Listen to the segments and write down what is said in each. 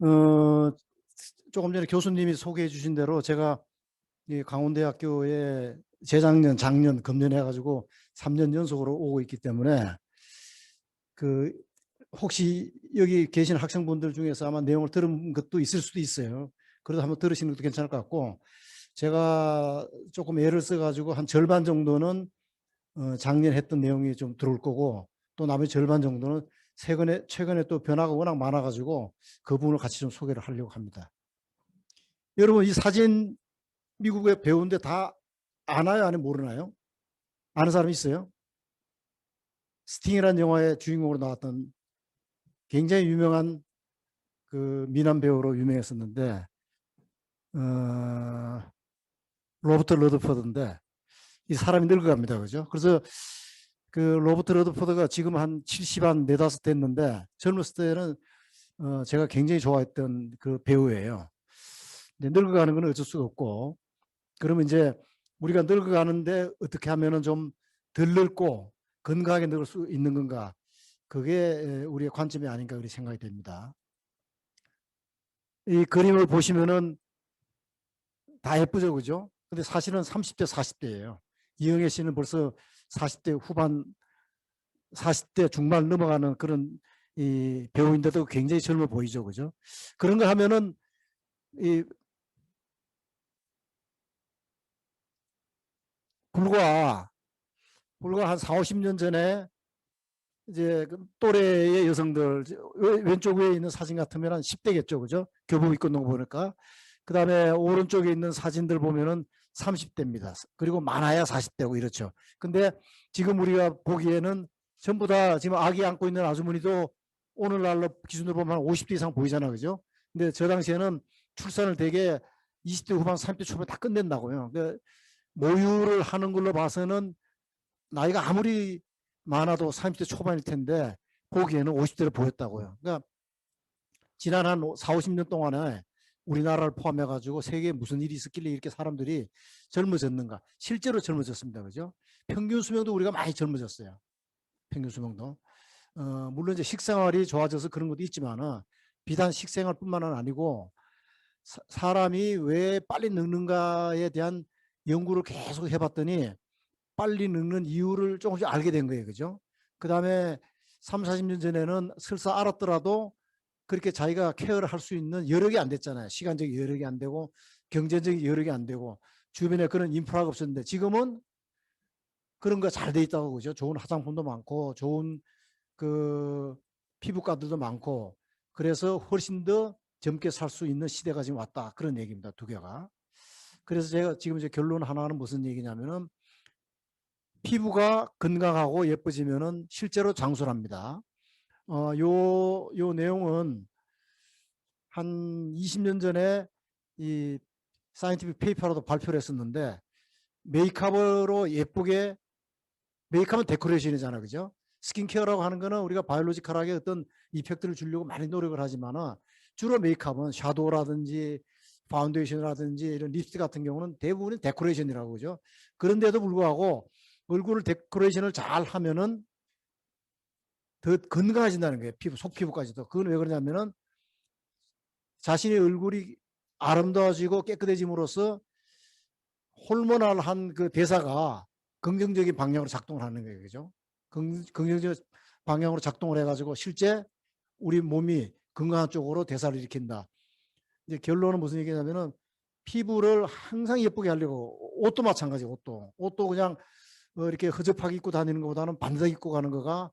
어, 조금 전에 교수님이 소개해 주신 대로 제가 이 강원대학교에 재작년, 작년, 금년 해가지고 3년 연속으로 오고 있기 때문에 그 혹시 여기 계신 학생분들 중에서 아마 내용을 들은 것도 있을 수도 있어요. 그래도 한번 들으시는 것도 괜찮을 것 같고, 제가 조금 애를 써가지고 한 절반 정도는 작년 했던 내용이 좀 들어올 거고, 또 나머지 절반 정도는 최근에 또 변화가 워낙 많아가지고 그 부분을 같이 좀 소개를 하려고 합니다. 여러분, 이 사진 미국에 배우는데 다 아나요? 아니면 모르나요? 아는 사람 있어요? 스팅이라는 영화의 주인공으로 나왔던 굉장히 유명한 그 미남 배우로 유명했었는데, 어, 로버트 러드퍼드인데 이 사람이 늙어갑니다. 그죠? 그래서 그 로버트 러드퍼드가 지금 한 70, 한 4, 5 됐는데 젊었을 때는 제가 굉장히 좋아했던 그 배우예요. 근데 늙어가는 건 어쩔 수가 없고, 그러면 이제 우리가 늙어가는데 어떻게 하면은 좀 덜 늙고 건강하게 늙을 수 있는 건가? 그게 우리의 관점이 아닌가 그렇게 생각이 됩니다. 이 그림을 보시면은 다 예쁘죠, 그죠? 근데 사실은 30대, 40대예요. 이영애 씨는 벌써 40대 후반, 40대 중반 넘어가는 그런 이 배우인데도 굉장히 젊어 보이죠, 그죠? 그런 거 하면은 이 불과 한 4, 50년 전에 이제 그 또래의 여성들, 왼쪽 위에 있는 사진 같으면 한 10대겠죠, 그죠? 교복 입고 있는 거 보니까. 그 다음에 오른쪽에 있는 사진들 보면은 30대입니다. 그리고 많아야 40대고 이렇죠. 근데 지금 우리가 보기에는 전부 다 지금 아기 안고 있는 아주머니도 오늘날로 기준으로 보면 50대 이상 보이잖아, 그죠? 근데 저 당시에는 출산을 되게 20대 후반, 30대 초반 다 끝낸다고요. 그러니까 모유를 하는 걸로 봐서는 나이가 아무리 많아도 30대 초반일 텐데 보기에는 50대로 보였다고요. 그러니까 지난 한 4, 50년 동안에 우리나라를 포함해가지고 세계에 무슨 일이 있었길래 이렇게 사람들이 젊어졌는가. 실제로 젊어졌습니다. 그죠? 평균 수명도 우리가 많이 젊어졌어요. 평균 수명도. 물론 이제 식생활이 좋아져서 그런 것도 있지만 비단 식생활뿐만 아니고 사람이 왜 빨리 늙는가에 대한 연구를 계속 해봤더니 빨리 늙는 이유를 조금씩 알게 된 거예요. 그죠? 그 다음에 3, 40년 전에는 설사 알았더라도 그렇게 자기가 케어를 할 수 있는 여력이 안 됐잖아요. 시간적 여력이 안 되고 경제적 여력이 안 되고 주변에 그런 인프라가 없었는데 지금은 그런 거 잘 돼 있다고 그죠? 좋은 화장품도 많고 좋은 그 피부과들도 많고 그래서 훨씬 더 젊게 살 수 있는 시대가 지금 왔다. 그런 얘기입니다. 두 개가. 그래서 제가 지금 이제 결론 하나는 무슨 얘기냐면은 피부가 건강하고 예뻐지면은 실제로 장수랍니다. 요 내용은 한 20년 전에 이 사이언티픽 페이퍼로도 발표를 했었는데 메이크업으로 예쁘게 메이크업은 데코레이션이잖아, 그죠? 스킨케어라고 하는 거는 우리가 바이올로지컬하게 어떤 이펙트를 주려고 많이 노력을 하지만 주로 메이크업은 샤도우라든지 파운데이션이라든지 이런 립스틱 같은 경우는 대부분이 데코레이션이라고 그죠? 그런데도 불구하고 얼굴을 데코레이션을 잘 하면은 더 건강해진다는 거예요. 피부, 속피부까지도. 그건 왜 그러냐면은 자신의 얼굴이 아름다워지고 깨끗해짐으로써 호르몬알한 그 대사가 긍정적인 방향으로 작동을 하는 거예요. 그죠? 긍정적 방향으로 작동을 해가지고 실제 우리 몸이 건강한 쪽으로 대사를 일으킨다. 이제 결론은 무슨 얘기냐면은 피부를 항상 예쁘게 하려고 옷도 마찬가지 옷도 그냥 이렇게 허접하게 입고 다니는 것보다는 반듯하게 입고 가는 거가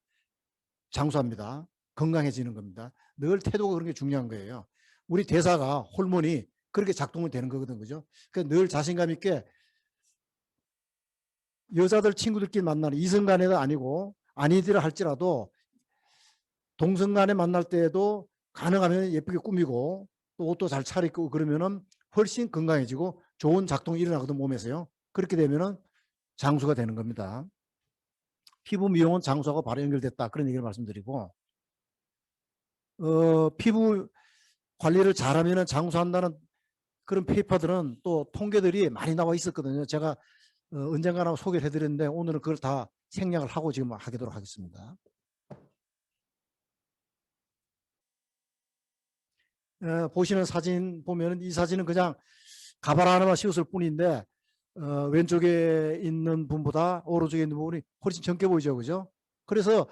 장수합니다. 건강해지는 겁니다. 늘 태도가 그런 게 중요한 거예요. 우리 대사가 호르몬이 그렇게 작동이 되는 거거든, 그죠? 그러니까 늘 자신감 있게 여자들 친구들끼리 만나는 이성 간에도 아니고 아니더라 할지라도 동성 간에 만날 때에도 가능하면 예쁘게 꾸미고 또 옷도 잘 차려입고 그러면은 훨씬 건강해지고 좋은 작동이 일어나거든, 몸에서요. 그렇게 되면은 장수가 되는 겁니다. 피부 미용은 장수하고 바로 연결됐다. 그런 얘기를 말씀드리고, 피부 관리를 잘하면 장수한다는 그런 페이퍼들은 또 통계들이 많이 나와 있었거든요. 제가 언젠가나 소개를 해드렸는데 오늘은 그걸 다 생략을 하고 지금 하도록 하겠습니다. 보시는 사진 보면 이 사진은 그냥 가발 하나만 씌웠을 뿐인데 왼쪽에 있는 분보다 오른쪽에 있는 부분이 훨씬 젊게 보이죠, 그죠? 그래서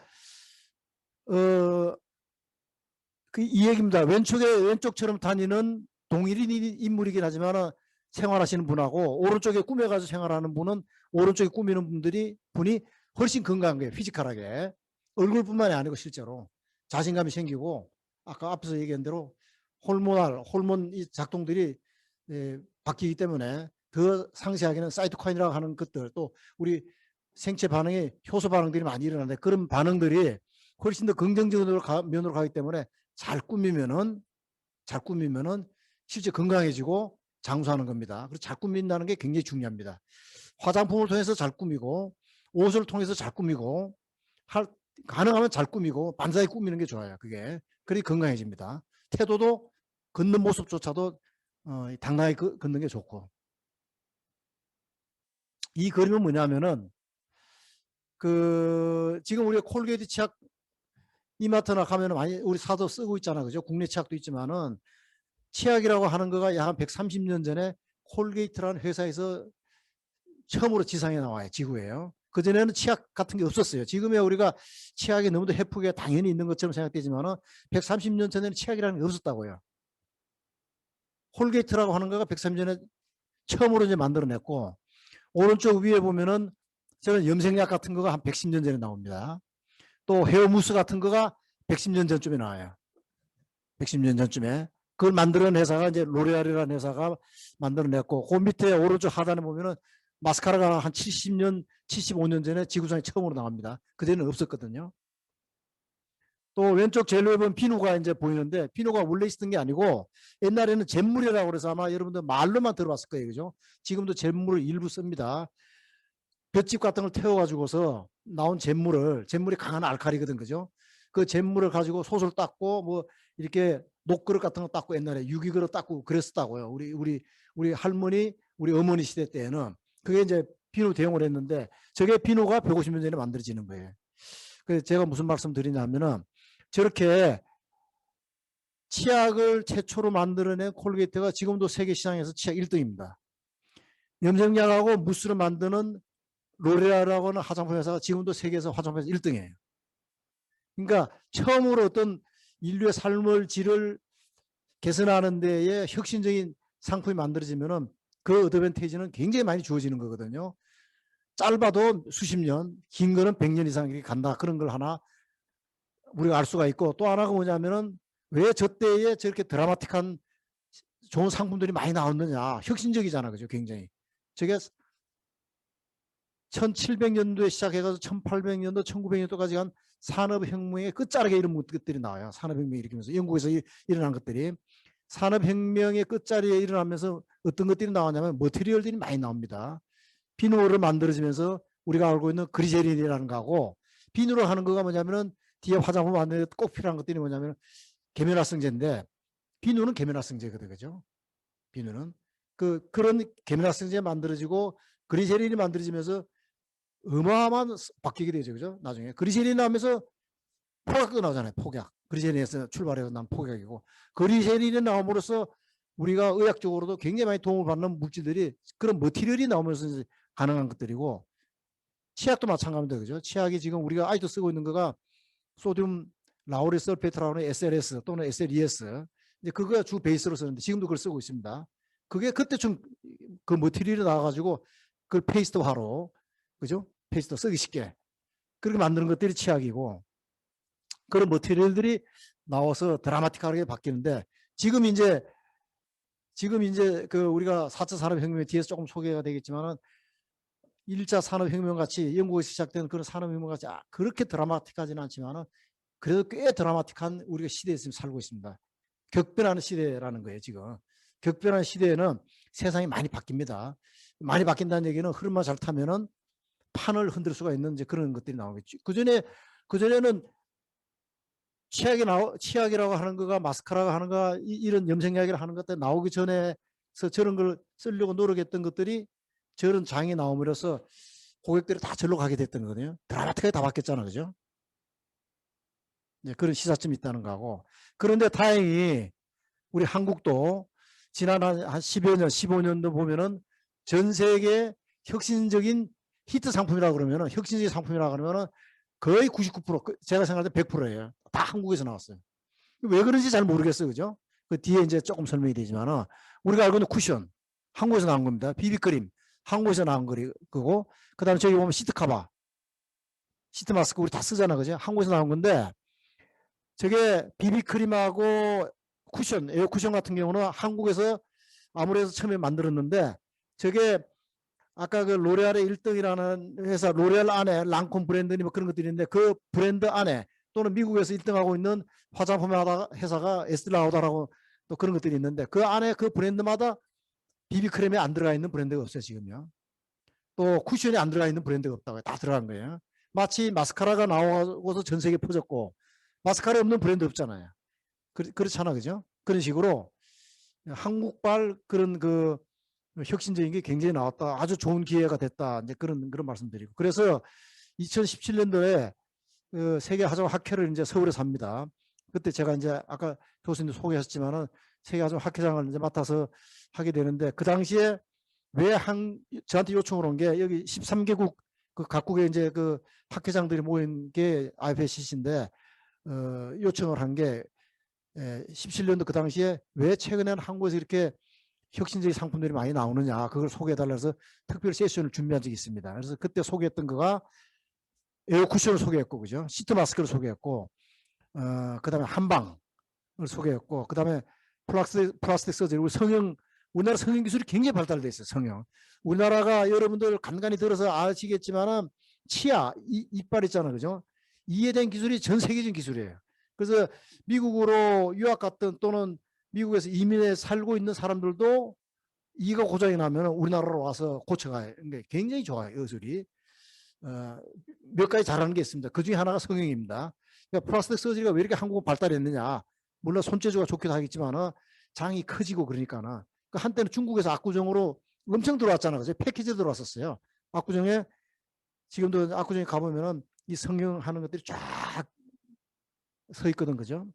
이 얘기입니다. 왼쪽처럼 다니는 동일인 인물이긴 하지만 생활하시는 분하고 오른쪽에 꾸며가지고 생활하는 분은 오른쪽에 꾸미는 분이 훨씬 건강한 거예요. 피지컬하게. 얼굴뿐만이 아니고 실제로 자신감이 생기고 아까 앞에서 얘기한 대로 호르몬 이 작동들이 바뀌기 때문에 더 상세하게는 사이토카인이라고 하는 것들 또 우리 생체 반응에 효소 반응들이 많이 일어나는데 그런 반응들이 훨씬 더 긍정적으로 면으로 가기 때문에 잘 꾸미면은 실제 건강해지고 장수하는 겁니다. 그래서 잘 꾸민다는 게 굉장히 중요합니다. 화장품을 통해서 잘 꾸미고 옷을 통해서 잘 꾸미고 가능하면 잘 꾸미고 반사히 꾸미는 게 좋아요. 그게 그리 건강해집니다. 태도도 걷는 모습조차도 당당히 걷는 게 좋고 이 그림은 뭐냐면은 지금 우리가 콜게이트 치약 이마트나 가면은 많이 우리 사도 쓰고 있잖아, 그죠? 국내 치약도 있지만은 치약이라고 하는 거가 약 130년 전에 콜게이트라는 회사에서 처음으로 지상에 나와요. 지구에요. 그전에는 치약 같은 게 없었어요. 지금의 우리가 치약이 너무도 해프게 당연히 있는 것처럼 생각되지만 130년 전에는 치약이라는 게 없었다고요. 콜게이트라고 하는 거가 130년 전에 처음으로 이제 만들어냈고 오른쪽 위에 보면은 저는 염색약 같은 거가 한 110년 전에 나옵니다. 또 헤어무스 같은 거가 110년 전쯤에 나와요. 110년 전쯤에. 그걸 만드는 회사가 이제 로레알이라는 회사가 만들어냈고 그 밑에 오른쪽 하단에 보면은 마스카라가 한 70년, 75년 전에 지구상에 처음으로 나옵니다. 그때는 없었거든요. 또 왼쪽 제일 위에 보면 비누가 이제 보이는데 비누가 원래 있었던 게 아니고 옛날에는 잿물이라고 그래서 아마 여러분들 말로만 들어봤을 거예요. 그죠? 지금도 잿물을 일부 씁니다. 볏짚 같은 걸 태워가지고서 나온 잿물이 강한 알칼리거든. 그죠? 그 잿물을 가지고 솥을 닦고 뭐 이렇게 녹그릇 같은 거 닦고 옛날에 유기그릇 닦고 그랬었다고요. 우리 할머니, 우리 어머니 시대 때에는 그게 이제 비누 대용을 했는데 저게 비누가 150년 전에 만들어지는 거예요. 그래서 제가 무슨 말씀 드리냐면은 저렇게 치약을 최초로 만들어낸 콜게이트가 지금도 세계 시장에서 치약 1등입니다. 염색약하고 무스를 만드는 로레알이라고 하는 화장품 회사가 지금도 세계에서 화장품 회사 1등이에요. 그러니까 처음으로 어떤 인류의 삶의 질을 개선하는 데에 혁신적인 상품이 만들어지면은 그 어드밴테이지는 굉장히 많이 주어지는 거거든요. 짧아도 수십 년, 긴 거는 100년 이상 이렇게 간다. 그런 걸 하나 우리가 알 수가 있고 또 하나가 뭐냐면은 왜 저 때에 저렇게 드라마틱한 좋은 상품들이 많이 나왔느냐. 혁신적이잖아. 그죠? 굉장히. 저게 1700년도에 시작해가지고 1800년도, 1900년도까지 간 산업혁명의 끝자락에 이런 것들이 나와요. 산업혁명이 일으키면서 영국에서 일어난 것들이. 산업혁명의 끝자리에 일어나면서 어떤 것들이 나왔냐면 머티리얼들이 많이 나옵니다. 비누를 만들어지면서 우리가 알고 있는 그리세린이라는 거하고 비누를 하는 거가 뭐냐면은 뒤에 화장품 만드는 데 꼭 필요한 것들이 뭐냐면 계면활성제인데 비누는 계면활성제거든. 그죠? 비누는. 그런 계면활성제 만들어지고 그리세린이 만들어지면서 어마어마한 바뀌게 되죠. 그죠? 나중에. 그리세린이 나오면서 폭약도 나오잖아요. 폭약. 그리세린에서 출발해서 난 폭약이고. 그리세린이 나옴으로써 우리가 의학적으로도 굉장히 많이 도움을 받는 물질들이 그런 머티리얼이 나오면서 가능한 것들이고 치약도 마찬가지입니다. 그죠? 치약이 지금 우리가 아직도 쓰고 있는 거가 소듐 라우리 설페이트라고 하는 SLS 또는 SLES 이제 그거가 주 베이스로 쓰는데 지금도 그걸 쓰고 있습니다. 그게 그때 좀 그 머티리얼이 나와가지고 그걸 페이스트화로 그죠? 페이스트 쓰기 쉽게 그렇게 만드는 것들이 치약이고 그런 머티리얼들이 나와서 드라마틱하게 바뀌는데 지금 이제 그 우리가 4차 산업혁명 뒤에서 조금 소개가 되겠지만은 1차 산업혁명 같이 영국에서 시작된 그런 산업혁명 같이 그렇게 드라마틱하지는 않지만은 그래도 꽤 드라마틱한 우리가 시대에 지금 살고 있습니다. 격변하는 시대라는 거예요, 지금. 격변하는 시대에는 세상이 많이 바뀝니다. 많이 바뀐다는 얘기는 흐름만 잘 타면은 판을 흔들 수가 있는 이제 그런 것들이 나오겠죠. 그전에는 치약이라고 하는 거가 마스카라가 하는 거 이런 염색약이라 하는 것들 나오기 전에서 저런 걸 쓰려고 노력했던 것들이 저런 장이 나옴으로써 고객들이 다 절로 가게 됐던 거거든요. 드라마틱하게 다 바뀌었잖아. 그죠? 네, 그런 시사점이 있다는 거고. 그런데 다행히 우리 한국도 지난 한 10여 년, 15년도 보면은 전 세계 혁신적인 히트 상품이라고 그러면은 혁신적인 상품이라고 그러면은 거의 99%, 제가 생각할 때 100%예요. 다 한국에서 나왔어요. 왜 그런지 잘 모르겠어요. 그죠? 그 뒤에 이제 조금 설명이 되지만은 우리가 알고 있는 쿠션 한국에서 나온 겁니다. 비비크림 한국에서 나온 거고, 그다음에 저기 보면 시트 카바, 시트 마스크 우리 다 쓰잖아, 그죠? 한국에서 나온 건데, 저게 비비크림하고 쿠션, 에어 쿠션 같은 경우는 한국에서 아무래도 처음에 만들었는데, 저게 아까 그 로레알의 1등이라는 회사, 로레알 안에 랑콤 브랜드니 뭐 그런 것들이 있는데, 그 브랜드 안에 또는 미국에서 1등하고 있는 화장품 회사가 에스티라우다라고 또 그런 것들이 있는데, 그 안에 그 브랜드마다 비비크림에 안 들어가 있는 브랜드가 없어요, 지금요. 또 쿠션이 안 들어가 있는 브랜드가 없다고 다 들어간 거예요. 마치 마스카라가 나와서 전 세계에 퍼졌고, 마스카라 없는 브랜드 없잖아요. 그렇잖아, 그죠? 그런 식으로 한국발 그런 그 혁신적인 게 굉장히 나왔다. 아주 좋은 기회가 됐다. 이제 그런 말씀드리고. 그래서 2017년도에 그 세계 하자마 학회를 이제 서울에서 합니다. 그때 제가 이제 아까 교수님 소개하셨지만은 세계 하자마 학회장을 이제 맡아서 하게 되는데, 그 당시에 왜 저한테 요청을 온 게, 여기 13개국 그 각국의 이제 그 학회장들이 모인 게 IPCC인데, 요청을 한 게 17년도 그 당시에 왜 최근에는 한국에서 이렇게 혁신적인 상품들이 많이 나오느냐, 그걸 소개해달라 해서 특별 세션을 준비한 적이 있습니다. 그래서 그때 소개했던 거가 에어 쿠션을 소개했고, 그죠? 시트 마스크를 소개했고, 그 다음에 한방을 소개했고, 그 다음에 플라스틱 서저리, 우리나라 성형 기술이 굉장히 발달되어 있어요. 성형. 우리나라가 여러분들 간간히 들어서 아시겠지만은 치아, 이빨 있잖아요, 그죠? 이에 대한 기술이 전 세계적인 기술이에요. 그래서 미국으로 유학 갔던 또는 미국에서 이민해 살고 있는 사람들도 이가 고장이 나면 우리나라로 와서 고쳐가요. 그러니까 굉장히 좋아요, 의술이. 몇 가지 잘하는 게 있습니다. 그 중에 하나가 성형입니다. 그러니까 플라스틱 서저리가 왜 이렇게 한국은 발달했느냐. 물론 손재주가 좋기도 하겠지만 장이 커지고 그러니까는. 그 한때는 중국에서 압구정으로 엄청 들어왔잖아요. 그죠? 패키지 들어왔었어요. 압구정에, 지금도 압구정에 가보면은 이 성형하는 것들이 쫙 서 있거든, 그죠?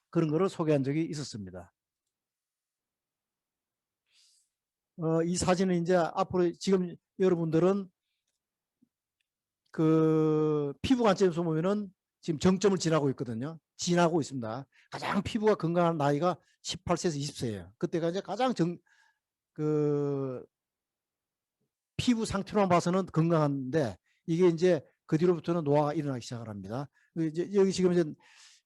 그런 거를 소개한 적이 있었습니다. 이 사진은 이제 앞으로 지금 여러분들은 그 피부 관점에서 보면은 지금 정점을 지나고 있거든요. 지나고 있습니다. 가장 피부가 건강한 나이가 18세에서 20세예요. 그때가 이제 가장 그 피부 상태로만 봐서는 건강한데, 이게 이제 그 뒤로부터는 노화가 일어나기 시작을 합니다. 이제 여기 지금 이제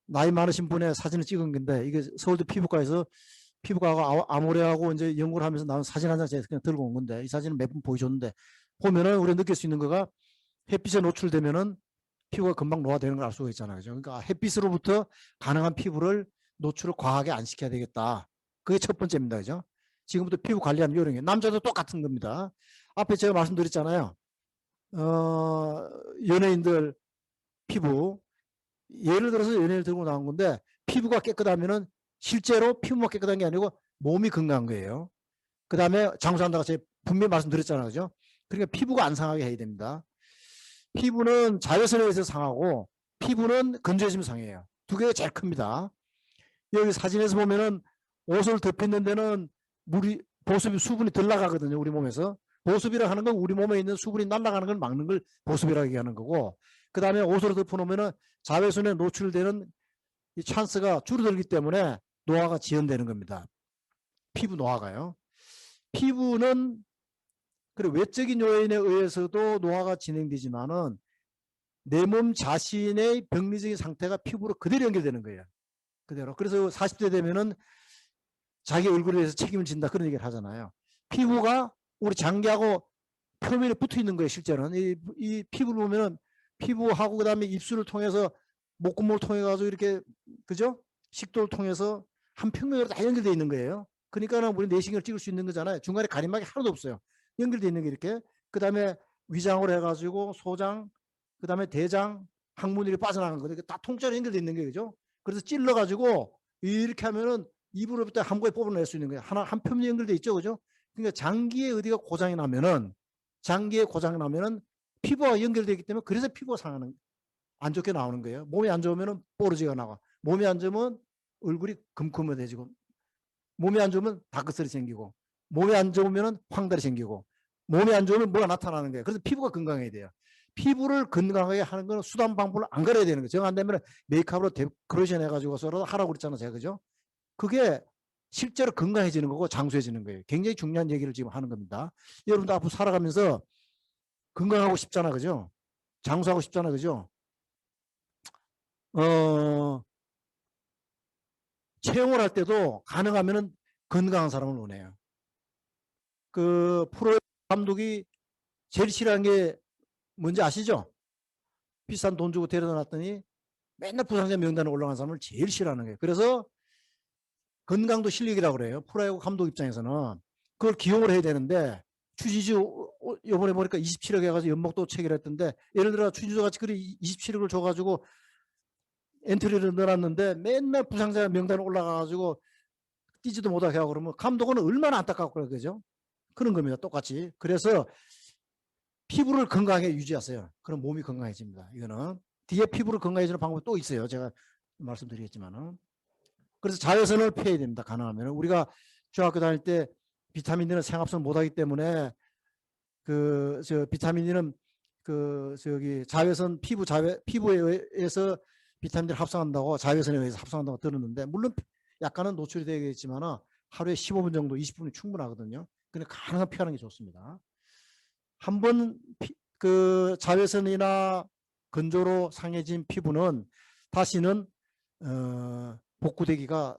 나이 많으신 분의 사진을 찍은 건데, 이게 서울대 피부과에서 피부과가 아모레하고 이제 연구를 하면서 나온 사진 한 장 제가 그냥 들고 온 건데, 이 사진을 몇 번 보여줬는데, 보면은 우리가 느낄 수 있는 거가, 햇빛에 노출되면은 피부가 금방 노화되는 걸 알 수가 있잖아요. 그죠? 그러니까 햇빛으로부터 가능한 피부를 노출을 과하게 안 시켜야 되겠다. 그게 첫 번째입니다. 그죠? 지금부터 피부 관리하는 요령이, 남자도 똑같은 겁니다. 앞에 제가 말씀드렸잖아요. 연예인들 피부, 예를 들어서 연예인을 들고 나온 건데, 피부가 깨끗하면은 실제로 피부만 깨끗한 게 아니고 몸이 건강한 거예요. 그 다음에 장수한다고 제가 분명히 말씀드렸잖아요. 그죠? 그러니까 피부가 안 상하게 해야 됩니다. 피부는 자외선에 의해서 상하고, 피부는 건조해지면 상해요. 두 개가 제일 큽니다. 여기 사진에서 보면은 옷을 덮이는 데는 보습이, 수분이 덜 나가거든요, 우리 몸에서. 보습이라 하는 건 우리 몸에 있는 수분이 날아가는 걸 막는 걸 보습이라고 얘기하는 거고, 그 다음에 옷으로 덮어놓으면 자외선에 노출되는 이 찬스가 줄어들기 때문에 노화가 지연되는 겁니다. 피부 노화가요. 피부는 그리고 외적인 요인에 의해서도 노화가 진행되지만은 내 몸 자신의 병리적인 상태가 피부로 그대로 연결되는 거예요. 그대로. 그래서 40대 되면은 자기 얼굴에 대해서 책임을 진다, 그런 얘기를 하잖아요. 피부가 우리 장기하고 표면에 붙어 있는 거예요, 실제는. 이 피부를 보면은 피부하고 그다음에 입술을 통해서 목구멍을 통해 가지고 이렇게, 그죠? 식도를 통해서 한 평면으로 다 연결되어 있는 거예요. 그러니까 우리 내시경을 찍을 수 있는 거잖아요. 중간에 가림막이 하나도 없어요. 연결되어 있는 게 이렇게. 그다음에 위장으로 해가지고 소장, 그다음에 대장, 항문 이렇게 빠져나가는 거예요. 다 통째로 연결되어 있는 거예요, 그죠? 그래서 찔러가지고 이렇게 하면은 입으로부터 한 번에 뽑아낼 수 있는 거예요. 한 편이 연결돼 있죠, 그죠? 그러니까 장기에 어디가 고장이 나면은, 피부와 연결되기 때문에, 그래서 피부가 상하는, 안 좋게 나오는 거예요. 몸이 안 좋으면은 뽀르지가 나와. 몸이 안 좋으면 얼굴이 금컴해지고, 몸이 안 좋으면 다크설이 생기고, 몸이 안 좋으면 황달이 생기고, 몸이 안 좋으면 뭐가 나타나는 거예요. 그래서 피부가 건강해야 돼요. 피부를 건강하게 하는 건 수단 방법을 안 가려야 되는 거예요. 정 안 되면 메이크업으로 데코레이션 해가지고서 하라고 그랬잖아요. 제가. 그죠? 그게 실제로 건강해지는 거고 장수해지는 거예요. 굉장히 중요한 얘기를 지금 하는 겁니다. 여러분도 앞으로 살아가면서 건강하고 싶잖아. 그죠? 장수하고 싶잖아. 그죠? 채용을 할 때도 가능하면 건강한 사람을 원해요. 그 프로 감독이 제일 싫어하는 게 뭔지 아시죠? 비싼 돈 주고 데려다 놨더니 맨날 부상자 명단에 올라간 사람을 제일 싫어하는 거예요. 그래서 건강도 실력이라고 그래요. 프로야구 감독 입장에서는. 그걸 기용을 해야 되는데 추진수 이번에 보니까 27억 해가지고 연봉도 체결했던데, 예를 들어 추진수 같이 그리 27억을 줘가지고 엔트리를 넣어놨는데 맨날 부상자 명단에 올라가가지고 뛰지도 못하게 하고 그러면 감독은 얼마나 안타깝고 그러죠. 그런 겁니다. 똑같이. 그래서 피부를 건강하게 유지하세요. 그럼 몸이 건강해집니다. 이거는 뒤에 피부를 건강해지는 방법이 또 있어요. 제가 말씀드리겠지만은. 그래서 자외선을 피해야 됩니다. 가능하면. 우리가 중학교 다닐 때 비타민 D는 생합성 못하기 때문에 비타민 D는 자외선 피부에 의해서 비타민 D를 합성한다고, 자외선에 의해서 합성한다고 들었는데, 물론 약간은 노출이 되겠지만 하루에 15분 정도, 20분이 충분하거든요. 그러니까 가능한 피하는 게 좋습니다. 한번 자외선이나 건조로 상해진 피부는 다시는 복구되기가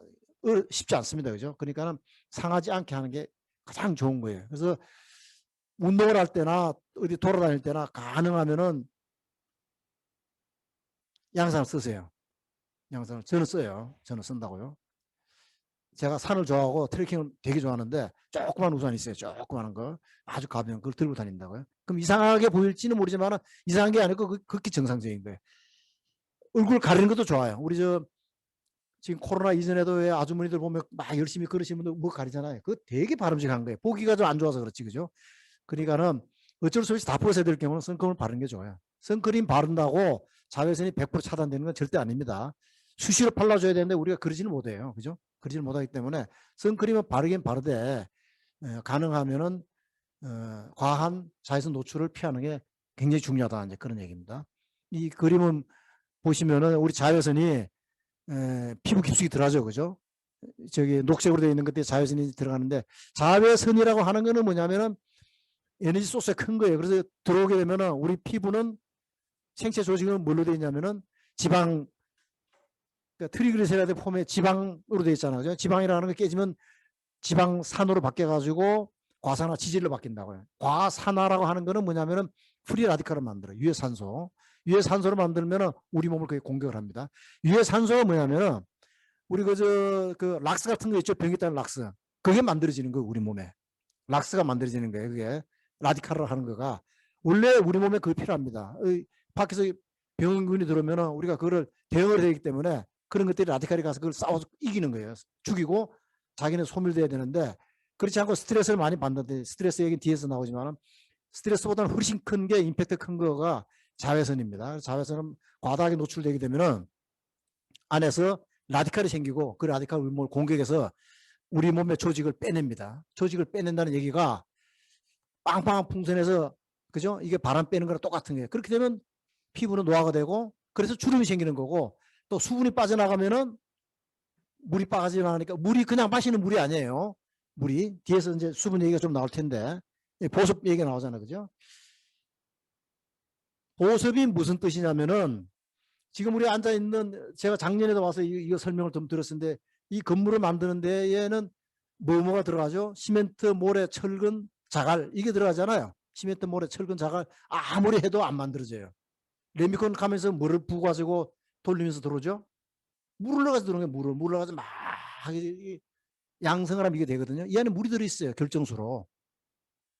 쉽지 않습니다. 그죠? 그러니까 상하지 않게 하는 게 가장 좋은 거예요. 그래서 운동을 할 때나 어디 돌아다닐 때나 가능하면은 양산을 쓰세요. 양산을 저는 써요. 저는 쓴다고요. 제가 산을 좋아하고 트레킹을 되게 좋아하는데 조그만 우산이 있어요. 조그마한 거. 아주 가벼운 걸 들고 다닌다고요. 그럼 이상하게 보일지는 모르지만 이상한 게 아니고 극히 정상적인 거예요. 얼굴 가리는 것도 좋아요. 우리 지금 코로나 이전에도 왜 아주머니들 보면 막 열심히 걸으시는 분들 뭐 가리잖아요. 그거 되게 바람직한 거예요. 보기가 좀 안 좋아서 그렇지. 그죠? 그러니까는 어쩔 수 없이 다 벗어야 될 경우는 선크림을 바르는 게 좋아요. 선크림 바른다고 자외선이 100% 차단되는 건 절대 아닙니다. 수시로 발라줘야 되는데 우리가 그러지는 못해요. 그죠? 그러지는 못하기 때문에 선크림은 바르긴 바르되 가능하면은 과한 자외선 노출을 피하는 게 굉장히 중요하다. 이제 그런 얘기입니다. 이 그림은 보시면은 우리 자외선이 피부 깊숙이 들어가죠. 그죠? 저기 녹색으로 되어 있는 것들이 자외선이 들어가는데, 자외선이라고 하는 거는 뭐냐면은 에너지 소스가 큰 거예요. 그래서 들어오게 되면은 우리 피부는 생체 조직은 뭘로 되어 있냐면은 지방, 그러니까 트리그리세라이드 폼의 지방으로 되어 있잖아요. 그죠? 지방이라는 거 깨지면 지방산으로 바뀌어가지고 과산화 지질로 바뀐다고요. 과산화라고 하는 거는 뭐냐면은 프리 라디칼을 만들어요. 유해산소. 유해산소를 만들면은 우리 몸을 거의 공격을 합니다. 유해산소가 뭐냐면은 우리 그 락스 같은 거 있죠. 병이 따는 락스. 그게 만들어지는 거예요. 우리 몸에. 락스가 만들어지는 거예요. 그게 라디칼을 하는 거가. 원래 우리 몸에 그게 필요합니다. 밖에서 병균이 들어오면은 우리가 그거를 대응을 해야 되기 때문에 그런 것들이 라디칼이 가서 그걸 싸워서 이기는 거예요. 죽이고 자기는 소멸돼야 되는데, 그렇지 않고 스트레스를 많이 받는데, 스트레스 얘기는 뒤에서 나오지만 스트레스보다는 훨씬 큰 게, 임팩트 큰 거가 자외선입니다. 자외선은 과다하게 노출되게 되면은 안에서 라디칼이 생기고 그 라디칼 우리 몸을 공격해서 우리 몸의 조직을 빼냅니다. 조직을 빼낸다는 얘기가 빵빵한 풍선에서, 그죠? 이게 바람 빼는 거랑 똑같은 거예요. 그렇게 되면 피부는 노화가 되고, 그래서 주름이 생기는 거고, 또 수분이 빠져나가면은 물이 빠져나가니까, 물이 그냥 마시는 물이 아니에요. 물이 뒤에서 이제 수분 얘기가 좀 나올 텐데, 보습 얘기가 나오잖아요. 그죠? 보습이 무슨 뜻이냐면은, 지금 우리 앉아있는, 제가 작년에도 와서 이거 설명을 좀 들었는데, 이 건물을 만드는 데에는 뭐가 들어가죠? 시멘트, 모래, 철근, 자갈, 이게 들어가잖아요. 시멘트, 모래, 철근, 자갈, 아무리 해도 안 만들어져요. 레미콘 가면서 물을 부고 가지고 돌리면서 들어오죠. 물을 넣어가지고 들어오는 거예요. 물을 넣어가지고 막 양성을 하면 이게 되거든요. 이 안에 물이 들어있어요. 결정수로.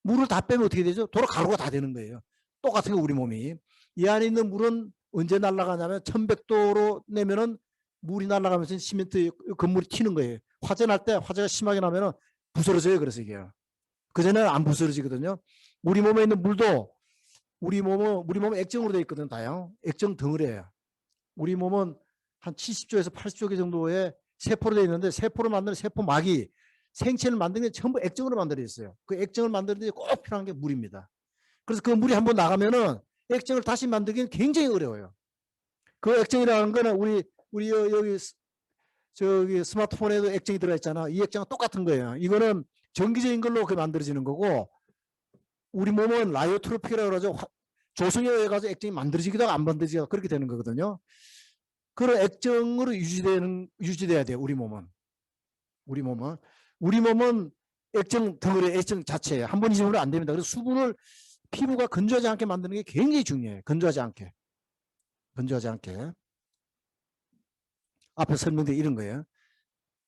물을 다 빼면 어떻게 되죠? 도로 가루가 다 되는 거예요. 똑같은 거 우리 몸이. 이 안에 있는 물은 언제 날아가냐면 1100도로 내면은 물이 날아가면서 시멘트 건물이 튀는 거예요. 화재 날 때, 화재가 심하게 나면은 부스러져요. 그래서 이게. 그전에는 안 부스러지거든요. 우리 몸에 있는 물도 우리 몸은 액정으로 되어 있거든. 다요. 액정 덩어리예요. 우리 몸은 한 70조에서 80조 개 정도의 세포로 되어 있는데 세포를 만드는 세포막이 생체를 만드는 게 전부 액정으로 만들어 있어요. 그 액정을 만드는데 꼭 필요한 게 물입니다. 그래서 그 물이 한번 나가면은 액정을 다시 만들기는 굉장히 어려워요. 그 액정이라는 거는 우리 여기 저기 스마트폰에도 액정이 들어있잖아. 이 액정은 똑같은 거예요. 이거는 전기적인 걸로 그 만들어지는 거고, 우리 몸은 라이오트로피라고 그러죠. 조성에 의해 가지고 액정이 만들어지기도 하고 안 만들어지기도 그렇게 되는 거거든요. 그런 액정으로 유지돼야 돼요. 우리 몸은. 우리 몸은 액정 덩어리, 액정 자체예요. 한 번 잊으면 안 됩니다. 그래서 수분을 피부가 건조하지 않게 만드는 게 굉장히 중요해요. 건조하지 않게. 앞에 설명드린 이런 거예요.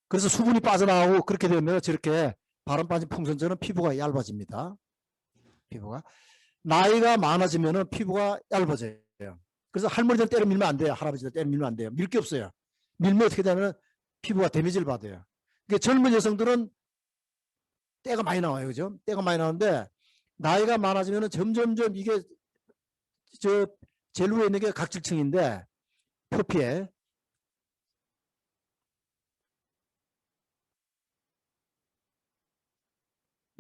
그래서 수분이 빠져나오고 그렇게 되면 저렇게 바람 빠진 풍선처럼 피부가 얇아집니다. 피부가. 나이가 많아지면 피부가 얇아져요. 그래서 할머니들 때려 밀면 안 돼요. 할아버지들 때려 밀면 안 돼요. 밀 게 없어요. 밀면 어떻게 되면 피부가 데미지를 받아요. 그러니까 젊은 여성들은 때가 많이 나와요. 그죠? 때가 많이 나오는데 나이가 많아지면 점점점 이게 저 제일 위에 있는 게 각질층인데 표피에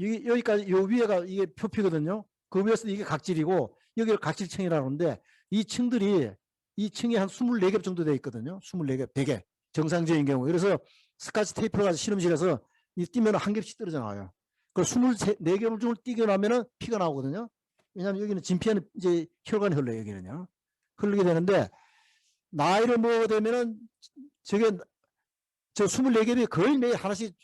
여기까지 요 위에가 이게 표피거든요. 그 위에서 이게 각질이고 여기를 각질층이라고 하는데 이 층들이 이 층이 한 24개 정도 되어 있거든요. 24개, 100개. 정상적인 경우. 그래서 스카치 테이프를 가지고 실험실에서 이 띄면 한 겹씩 떨어져 나와요. 그 24개를 좀 띄게 나면은 피가 나오거든요. 왜냐하면 여기는 진피에는 이제 혈관이 흘러요. 여기는요. 흐르게 되는데 나이를 먹게 되면은 저게 저 24개이 거의 매일 하나씩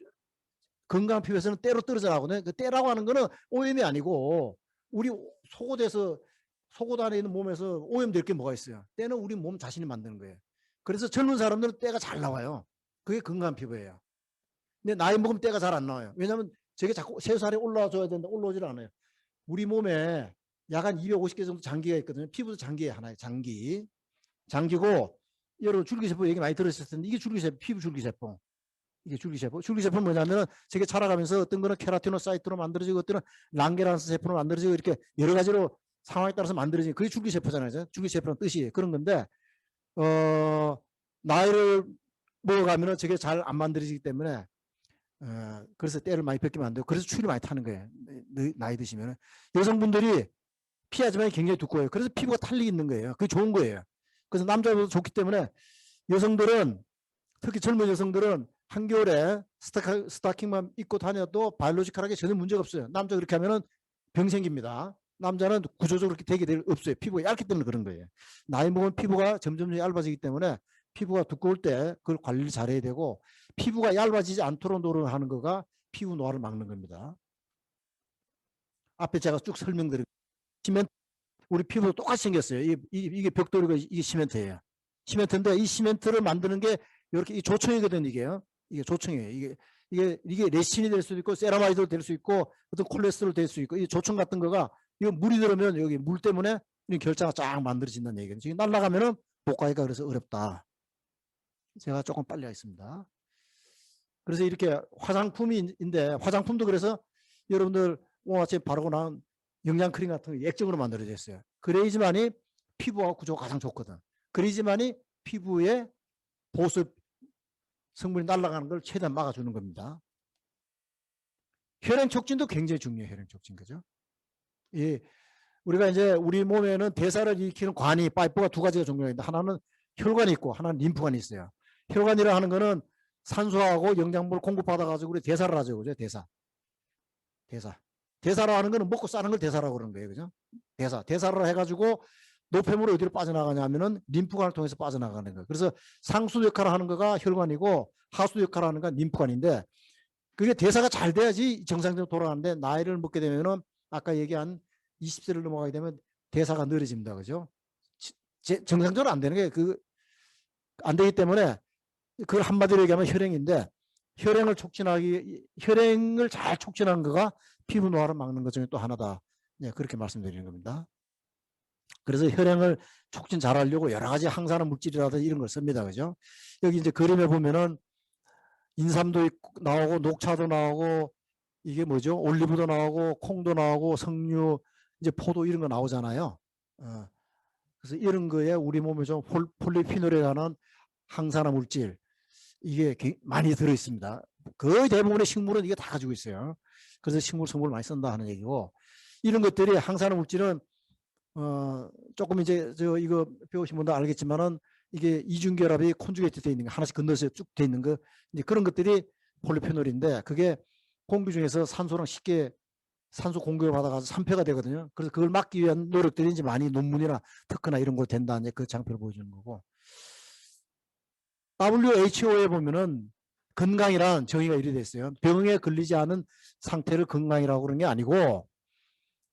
건강한 피부에서는 때로 떨어져 나오거든요. 그 때라고 하는 거는 오염이 아니고 우리 속옷 안에 있는 몸에서 오염될 게 뭐가 있어요. 때는 우리 몸 자신이 만드는 거예요. 그래서 젊은 사람들은 때가 잘 나와요. 그게 건강한 피부예요. 근데 나이 먹으면 때가 잘 안 나와요. 왜냐하면 저게 자꾸 새살이 올라와줘야 되는데 올라오질 않아요. 우리 몸에 약 한 250개 정도 장기가 있거든요. 피부도 장기에 하나의 장기고 여러분 줄기세포 얘기 많이 들으셨을 텐데 이게 줄기세포, 피부 줄기세포. 이게 줄기세포. 줄기세포는 뭐냐면은 저게 자라가면서 어떤 거는 케라티노사이트로 만들어지고 어떤 랑게란스 세포로 만들어지고 이렇게 여러 가지로 상황에 따라서 만들어지는 그게 줄기세포잖아요. 줄기세포는 뜻이 그런 건데 나이를 먹어가면은 저게 잘 안 만들어지기 때문에 그래서 때를 많이 뺏기면 안 돼요. 그래서 추위를 많이 타는 거예요. 나이 드시면 여성분들이 피하지만 굉장히 두꺼워요. 그래서 피부가 탄력이 있는 거예요. 그게 좋은 거예요. 그래서 남자보다 좋기 때문에 여성들은 특히 젊은 여성들은 한겨울에 스타킹만 입고 다녀도 바이올로지컬하게 전혀 문제가 없어요. 남자 그렇게 하면은 병 생깁니다. 남자는 구조적으로 그렇게 되게 없어요. 피부가 얇기 때문에 그런 거예요. 나이 먹으면 피부가 점점 얇아지기 때문에 피부가 두꺼울 때 그걸 관리를 잘해야 되고 피부가 얇아지지 않도록 노력하는 거가 피부 노화를 막는 겁니다. 앞에 제가 쭉 설명드린 시멘트 우리 피부도 똑같이 생겼어요. 이게 벽돌이고 이게 시멘트예요. 시멘트인데 이 시멘트를 만드는 게 이렇게 이 조청이거든 이게요. 이게 조청이에요. 이게 레신이 될 수도 있고 세라마이드도 될 수 있고 어떤 콜레스테롤 될 수 있고 이 조청 같은 거가 이거 물이 들으면 여기 물 때문에 결자가 쫙 만들어진다는 얘기예요. 지금 날아가면은 복가기가 그래서 어렵다. 제가 조금 빨리 하겠습니다. 그래서 이렇게 화장품인데 화장품도 그래서 여러분들 오늘 아침에 바르고 나온 영양크림 같은 거 액정으로 만들어져 있어요. 그래야지만이 피부와 구조가 가장 좋거든. 그래야지만이 피부에 보습 성분이 날아가는 걸 최대한 막아주는 겁니다. 혈행 촉진도 굉장히 중요해요. 혈행 촉진 그죠? 예, 우리가 이제 우리 몸에는 대사를 일으키는 관이 파이프가 두 가지가 종류가 있는데 하나는 혈관이 있고 하나는 림프관이 있어요. 혈관이라 하는 거는 산소하고 영양분을 공급받아 가지고 우리 대사를 하죠. 그죠? 대사라 하는 거는 먹고 싸는 걸 대사라고 그러는 거예요. 그죠? 대사를 해가지고 노폐물이 어디로 빠져나가냐면은 림프관을 통해서 빠져나가는 거예요. 그래서 상수 역할을 하는 거가 혈관이고 하수 역할을 하는 건 림프관인데 그게 대사가 잘 돼야지 정상적으로 돌아가는데 나이를 먹게 되면은 아까 얘기한 20세를 넘어가게 되면 대사가 느려집니다. 그죠? 정상적으로 안 되는 게 안 되기 때문에 그걸 한마디로 얘기하면 혈행인데 혈행을 잘 촉진하는 거가 피부 노화를 막는 것 중에 또 하나다. 네, 그렇게 말씀드리는 겁니다. 그래서 혈행을 촉진 잘 하려고 여러 가지 항산화 물질이라든지 이런 걸 씁니다. 그죠? 여기 이제 그림에 보면은 인삼도 나오고 녹차도 나오고 이게 뭐죠? 올리브도 나오고 콩도 나오고 석류, 이제 포도 이런 거 나오잖아요. 그래서 이런 거에 우리 몸에 좀 폴리피놀이라는 항산화 물질 이게 많이 들어 있습니다. 거의 대부분의 식물은 이게 다 가지고 있어요. 그래서 식물 성분을 많이 쓴다 하는 얘기고, 이런 것들이 항산화 물질은 조금 이제 이거 배우신 분도 알겠지만은 이게 이중결합이 콘주게이트 돼 있는 거, 하나씩 건너서 쭉 돼 있는 거, 이제 그런 것들이 폴리페놀인데, 그게 공기 중에서 산소랑 쉽게 산소 공급을 받아가서 산패가 되거든요. 그래서 그걸 막기 위한 노력들이 이제 많이 논문이나 특허나 이런 거 된다, 이제 그 장표를 보여주는 거고. WHO에 보면은 건강이란 정의가 이렇게 돼 있어요. 병에 걸리지 않은 상태를 건강이라고 그러는 게 아니고,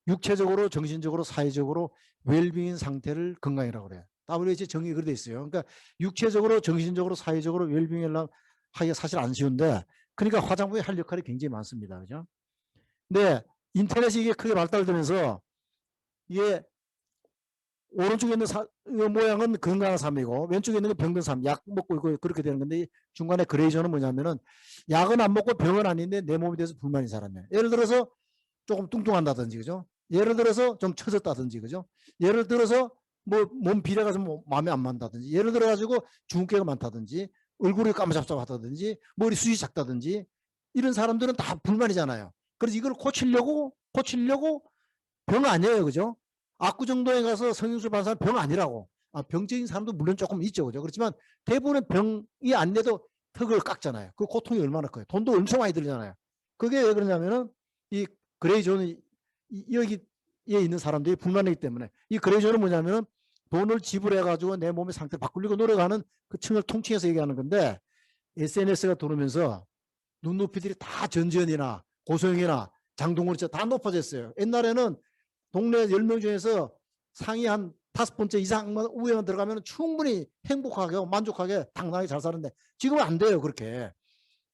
육체적으로, 정신적으로, 사회적으로 웰빙인 상태를 건강이라고 그래요. WHO 정의가 그렇게 돼 있어요. 그러니까 육체적으로, 정신적으로, 사회적으로 웰빙이라고 하기가 사실 안 쉬운데, 그러니까 화장품이 할 역할이 굉장히 많습니다. 그죠? 근데 인터넷이 이게 크게 발달되면서 이게 오른쪽에 있는 모양은 건강한 삶이고 왼쪽에 있는 게 병든 삶, 약 먹고 있고 그렇게 되는 건데, 중간에 그레이저는 뭐냐면은 약은 안 먹고 병은 아닌데 내 몸에 대해서 불만인 사람이에요. 예를 들어서 조금 뚱뚱한다든지, 그죠? 예를 들어서 좀 처졌다든지, 그죠? 예를 들어서 뭐 몸 비례가 좀 마음에 안 맞다든지, 예를 들어 가지고 주근깨가 많다든지, 얼굴이 까무잡잡하다든지, 머리 숱이 작다든지, 이런 사람들은 다 불만이잖아요. 그래서 이걸 고치려고 병 아니에요, 그죠? 압구정동에 가서 성형수 받은 사람 병 아니라고. 병적인 사람도 물론 조금 있죠, 그죠? 그렇지만 대부분의 병이 안 돼도 턱을 깎잖아요. 그 고통이 얼마나 커요. 돈도 엄청 많이 들잖아요. 그게 왜 그러냐면은 이 그레이존이 여기에 있는 사람들이 불만이기 때문에. 이 그레이존은 뭐냐면은 돈을 지불해가지고 내 몸의 상태를 바꾸려고 노력하는 그 층을 통칭해서 얘기하는 건데, SNS가 들어오면서 눈높이들이 다 전지현이나 고소영이나 장동건이 다 높아졌어요. 옛날에는 동네 10명 중에서 상위 한 5번째 이상만 우회만 들어가면 충분히 행복하게 만족하게 당당하게 잘 사는데, 지금은 안 돼요. 그렇게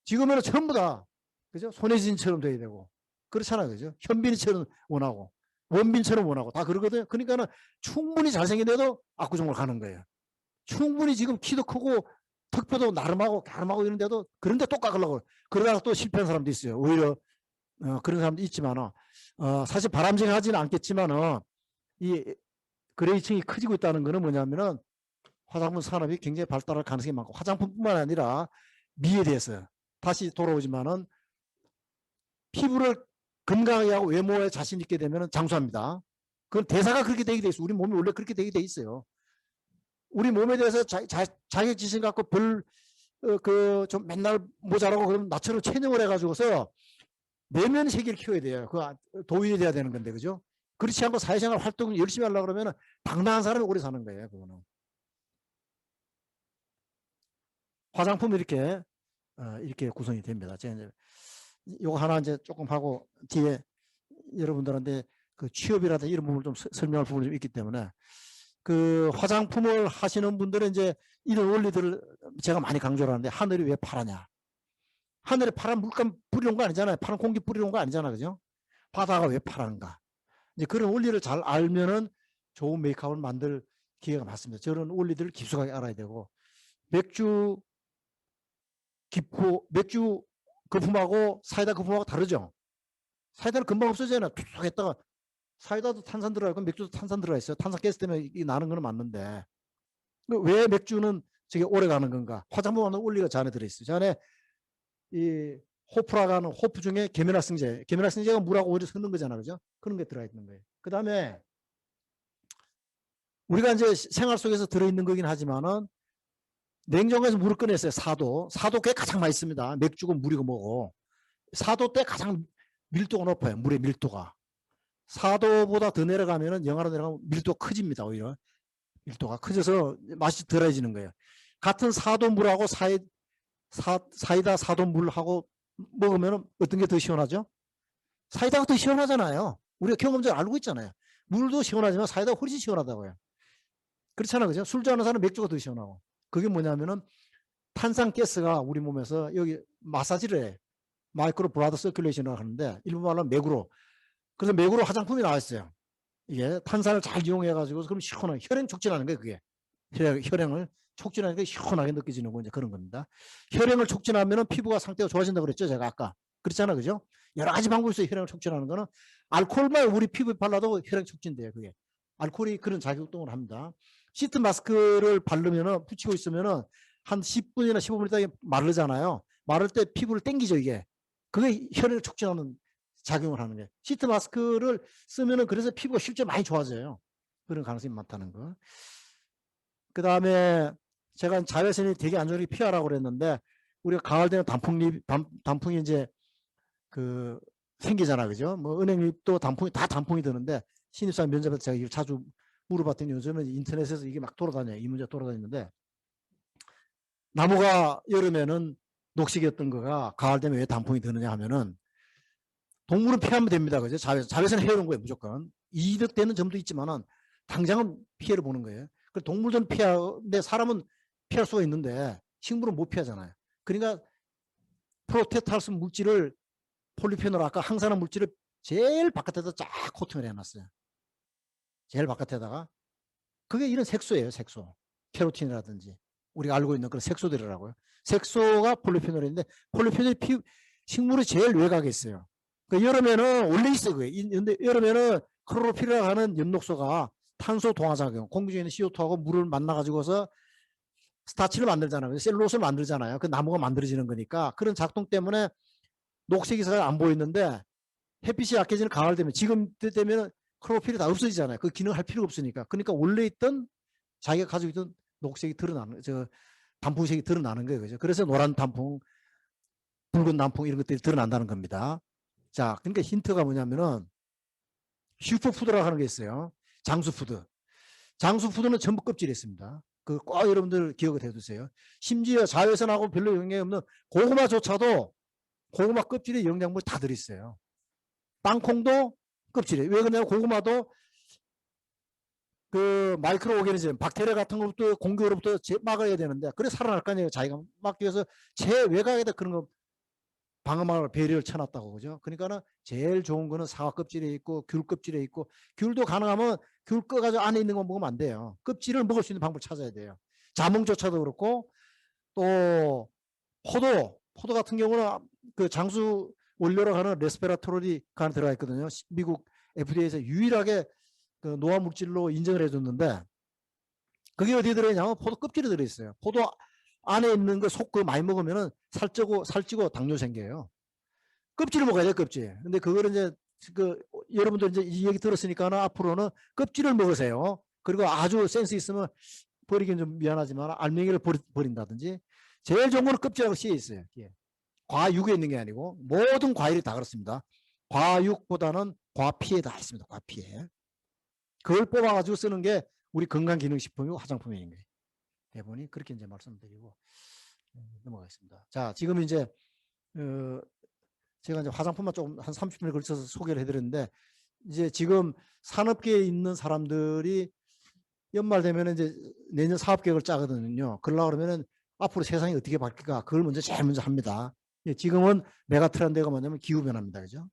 지금은 전부 다, 그죠? 손예진처럼 돼야 되고 그렇잖아요, 그죠? 현빈이처럼 원하고 원빈처럼 원하고 다 그러거든요. 그러니까는 충분히 잘생긴데도 압구정으로 가는 거예요. 충분히 지금 키도 크고 턱표도 나름하고 가름하고 이런데도 그런데 또 깎으려고 그러다가 또 실패한 사람도 있어요. 오히려 그런 사람도 있지만 사실 바람직하지는 않겠지만 이 그레이층이 커지고 있다는 것은 뭐냐면은 화장품 산업이 굉장히 발달할 가능성이 많고, 화장품뿐만 아니라 미에 대해서 다시 돌아오지만은 피부를 건강하게 하고 외모에 자신 있게 되면 장수합니다. 그건 대사가 그렇게 되게 돼 있어요. 우리 몸이 원래 그렇게 되게 돼 있어요. 우리 몸에 대해서 자격지심 갖고 좀 맨날 모자라고 그러면 나처럼 체념을 해가지고서 내면 세계를 키워야 돼요. 그 도인이 돼야 되는 건데, 그죠? 그렇지 않고 사회생활 활동 열심히 하려고 그러면 당당한 사람이 오래 사는 거예요. 그거는. 화장품이 이렇게 구성이 됩니다. 제가 이제 요거 하나 이제 조금 하고 뒤에 여러분들한테 그 취업이라든지 이런 부분을 좀 설명할 부분이 좀 있기 때문에, 그 화장품을 하시는 분들은 이제 이런 원리들을 제가 많이 강조를 하는데, 하늘이 왜 파라냐? 하늘에 파란 물감 뿌리는 거 아니잖아요. 파란 공기 뿌리는 거 아니잖아, 그죠? 바다가 왜 파란가? 이제 그런 원리를 잘 알면은 좋은 메이크업을 만들 기회가 많습니다. 저런 원리들을 깊숙하게 알아야 되고, 맥주 맥주 거품하고 사이다 거품하고 다르죠. 사이다는 금방 없어져요. 툭툭 했다가, 사이다도 탄산 들어가 있고 맥주도 탄산 들어가 있어요. 탄산 가스 때문에 이 나는 거는 맞는데, 왜 맥주는 저게 오래 가는 건가? 화장품 하는 원리가 저 안에 들어있어요. 저 안에 이 호프라고 하는 호프 중에 계면활성제가 물하고 오히려 섞는 거잖아, 그죠? 그런 게 들어가 있는 거예요. 그 다음에 우리가 이제 생활 속에서 들어있는 거긴 하지만은, 냉장고에서 물을 꺼냈어요. 사도 꽤 가장 맛있습니다. 맥주고 물이고 뭐고. 사도 때 가장 밀도가 높아요. 물의 밀도가. 사도보다 더 내려가면은, 영하로 내려가면 밀도가 커집니다. 오히려 밀도가 커져서 맛이 덜해지는 거예요. 같은 사도물하고 사이다 사도물하고 먹으면 어떤 게 더 시원하죠? 사이다가 더 시원하잖아요. 우리가 경험적으로 알고 있잖아요. 물도 시원하지만 사이다가 훨씬 시원하다고요. 그렇잖아요, 그죠? 술 좋아하는 사람은 맥주가 더 시원하고. 그게 뭐냐면은 탄산가스가 우리 몸에서 여기 마사지를 해. 마이크로 블라드 서큘레이션을 하는데, 일본 말로 맥으로. 그래서 맥으로 화장품이 나왔어요. 이게 탄산을 잘 이용해가지고, 그럼 시원하게 혈행 촉진하는 거예요. 그게 혈행을 촉진하는 게 시원하게 느껴지는 거, 이제 그런 겁니다. 혈행을 촉진하면 피부가 상태가 좋아진다고 그랬죠, 제가 아까. 그렇잖아, 그죠? 여러 가지 방법이 있어요. 혈행을 촉진하는 거는. 알코올만 우리 피부에 발라도 혈행 촉진돼요. 그게 알코올이 그런 작용을 합니다. 시트 마스크를 바르면은, 붙이고 있으면은 한 10분이나 15분 있다 마르잖아요. 마를 때 피부를 당기죠, 이게. 그게 혈액을 촉진하는 작용을 하는 거예요. 시트 마스크를 쓰면은 그래서 피부가 실제로 많이 좋아져요. 그런 가능성이 많다는 거. 그 다음에 제가 자외선이 되게 안 좋으니 피하라고 그랬는데, 우리가 가을 되면 단풍이 이제 그 생기잖아, 그죠? 뭐 은행잎도 단풍이 다 단풍이 드는데, 신입사원 면접에서 제가 이걸 자주 물어봤더니 요즘은 인터넷에서 이게 막 돌아다녀요. 이 문제 돌아다니는데, 나무가 여름에는 녹색이었던 거가 가을 되면 왜 단풍이 드느냐 하면은, 동물은 피하면 됩니다, 그죠? 자외선 해오는 거예요, 무조건. 이득되는 점도 있지만은 당장은 피해를 보는 거예요. 그 동물은 피하는데 사람은 피할 수가 있는데 식물은 못 피하잖아요. 그러니까 프로테탈스 물질을, 폴리페놀 아까 항산화 물질을 제일 바깥에다 쫙 코팅을 해놨어요. 제일 바깥에다가. 그게 이런 색소예요, 색소. 케로틴이라든지 우리가 알고 있는 그런 색소들이라고요. 색소가 폴리페놀인데, 폴리페놀이 식물이 제일 외곽에 있어요. 그 여름에는 원래 있어요. 근데 여름에는 클로로필이라고 하는 엽록소가 탄소 동화작용, 공기 중에 있는 CO2하고 물을 만나가지고서 스타치를 만들잖아요. 셀룰로스를 만들잖아요. 그 나무가 만들어지는 거니까 그런 작동 때문에 녹색이 잘 안 보이는데, 햇빛이 약해지는 가을 되면, 지금 되면 클로로필이 다 없어지잖아요. 그 기능을 할 필요가 없으니까. 그러니까 원래 있던 자기가 가지고 있던 녹색이 드러나는, 단풍색이 드러나는 거예요. 그죠? 그래서 노란 단풍, 붉은 단풍 이런 것들이 드러난다는 겁니다. 자, 그러니까 힌트가 뭐냐면은 슈퍼푸드라고 하는 게 있어요. 장수푸드. 장수푸드는 전부 껍질이 있습니다. 그 꼭 여러분들 기억을 해두세요. 심지어 자외선하고 별로 영향이 없는 고구마조차도 고구마 껍질에 영양분이 다 들어있어요. 땅콩도 껍질이에요. 왜 그러냐면 고구마도 그 마이크로 오르가니즘, 박테리아 같은 것부터 공격으로부터 막아야 되는데, 그래 살아날 거 아니에요. 자기가 막기 위해서 제 외곽에다 그런 거 방어막을 배려를 쳐놨다고. 그죠? 그러니까는 제일 좋은 거는 사과 껍질에 있고 귤 껍질에 있고, 귤도 가능하면 귤 꺼가지고 안에 있는 거 먹으면 안 돼요. 껍질을 먹을 수 있는 방법을 찾아야 돼요. 자몽조차도 그렇고, 또 포도 같은 경우는 그 장수 원료라고 하는 레스베라토롤이 들어가 있거든요. 미국 FDA에서 유일하게 그 노화 물질로 인정을 해줬는데, 그게 어디에 들어있냐면 포도 껍질에 들어있어요. 포도 안에 있는 거 속 그 많이 먹으면은 살찌고 당뇨 생겨요. 껍질을 먹어야 돼, 껍질. 근데 그거를 이제 그 여러분들 이제 이 얘기 들었으니까는 앞으로는 껍질을 먹으세요. 그리고 아주 센스 있으면, 버리긴 좀 미안하지만 알맹이를 버린다든지. 제일 좋은 거는 껍질하고 씨에 있어요. 예. 과육에 있는 게 아니고 모든 과일이 다 그렇습니다. 과육보다는 과피에 다 있습니다. 과피에. 그걸 뽑아가지고 쓰는 게 우리 건강기능식품이고 화장품인 거예요. 대본이 그렇게 이제 말씀드리고 넘어가겠습니다. 자, 지금 이제 제가 이제 화장품만 조금 한 30분에 걸쳐서 소개를 해드렸는데, 이제 지금 산업계에 있는 사람들이 연말 되면 이제 내년 사업 계획을 짜거든요. 그러려고 그러면은 앞으로 세상이 어떻게 바뀔까, 그걸 제일 먼저 합니다. 지금은 메가 트렌드가 뭐냐면 기후변화입니다. 그죠?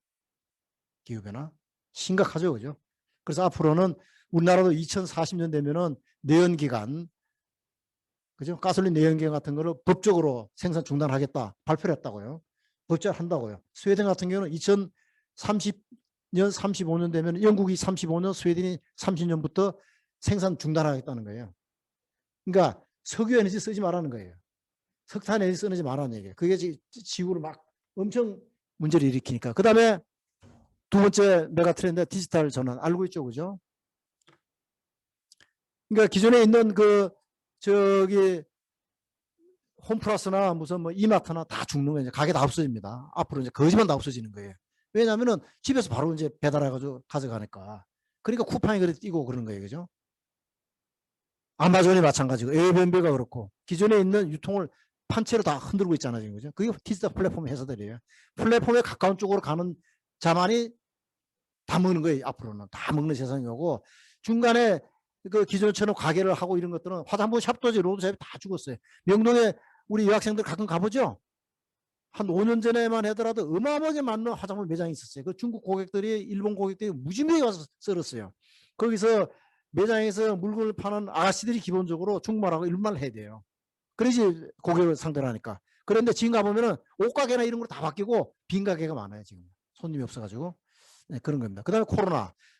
기후변화. 심각하죠. 그죠? 그래서 앞으로는 우리나라도 2040년 되면은 내연기관, 그죠? 가솔린 내연기관 같은 거를 법적으로 생산 중단하겠다 발표를 했다고요. 법제를 한다고요. 스웨덴 같은 경우는 2030년, 35년 되면, 영국이 35년, 스웨덴이 30년부터 생산 중단하겠다는 거예요. 그러니까 석유 에너지 쓰지 말라는 거예요. 석탄 에너지 쓰지 말라는 얘기예요. 그게 지구를 막 엄청 문제를 일으키니까. 그 다음에 두 번째 메가 트렌드, 디지털 전환. 알고 있죠, 그죠? 그러니까 기존에 있는 홈플러스나 무슨 뭐 이마트나 다 죽는 거예요. 가게 다 없어집니다. 앞으로 이제 거지만 다 없어지는 거예요. 왜냐하면은 집에서 바로 이제 배달해가지고 가져가니까. 그러니까 쿠팡이 그래 뛰고 그러는 거예요, 그죠? 아마존이 마찬가지고, 에어비앤비가 그렇고, 기존에 있는 유통을 판체로 다 흔들고 있잖아요, 지금, 그죠? 그게 디지털 플랫폼 회사들이에요. 플랫폼에 가까운 쪽으로 가는 자만이 다 먹는 거예요. 앞으로는 다 먹는 세상이 오고, 중간에 그 기존처럼 가게를 하고 이런 것들은 화장품 샵도지 로드샵이 다 죽었어요. 명동에 우리 여학생들 가끔 가보죠. 한 5년 전에만 하더라도 어마어마하게 많은 화장품 매장이 있었어요. 그 중국 고객들이, 일본 고객들이 무지무지하게 와서 썰었어요. 거기서 매장에서 물건을 파는 아가씨들이 기본적으로 중국말하고 일본말을 해야 돼요. 그래야지 고객을 상대를 하니까. 그런데 지금 가보면은 옷가게나 이런 걸 다 바뀌고 빈 가게가 많아요. 지금 손님이 없어가지고. 네, 그런 겁니다. 그 다음에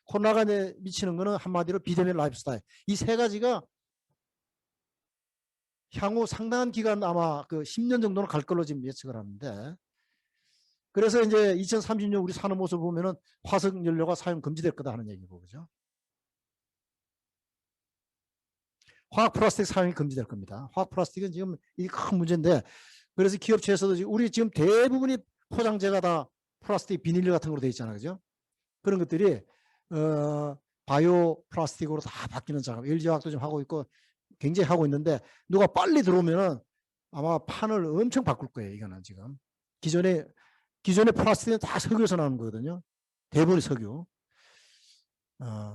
코로나가 이제 미치는 거는 한마디로 비대면 라이프스타일. 이 세 가지가 향후 상당한 기간 아마 그 10년 정도는 갈 걸로 지금 예측을 하는데, 그래서 이제 2030년 우리 사는 모습을 보면은 화석 연료가 사용 금지될 거다 하는 얘기고, 그죠? 화학 플라스틱 사용이 금지될 겁니다. 화학 플라스틱은 지금 이 큰 문제인데, 그래서 기업체에서도 우리 지금 대부분이 포장재가 다 플라스틱 비닐 같은 거로 되어 있잖아요, 그죠? 그런 것들이 바이오 플라스틱으로 다 바뀌는 작업, LG화학도 좀 하고 있고 굉장히 하고 있는데, 누가 빨리 들어오면은 아마 판을 엄청 바꿀 거예요. 이거는 지금 기존의 플라스틱은 다 석유에서 나오는 거거든요. 대부분이 석유.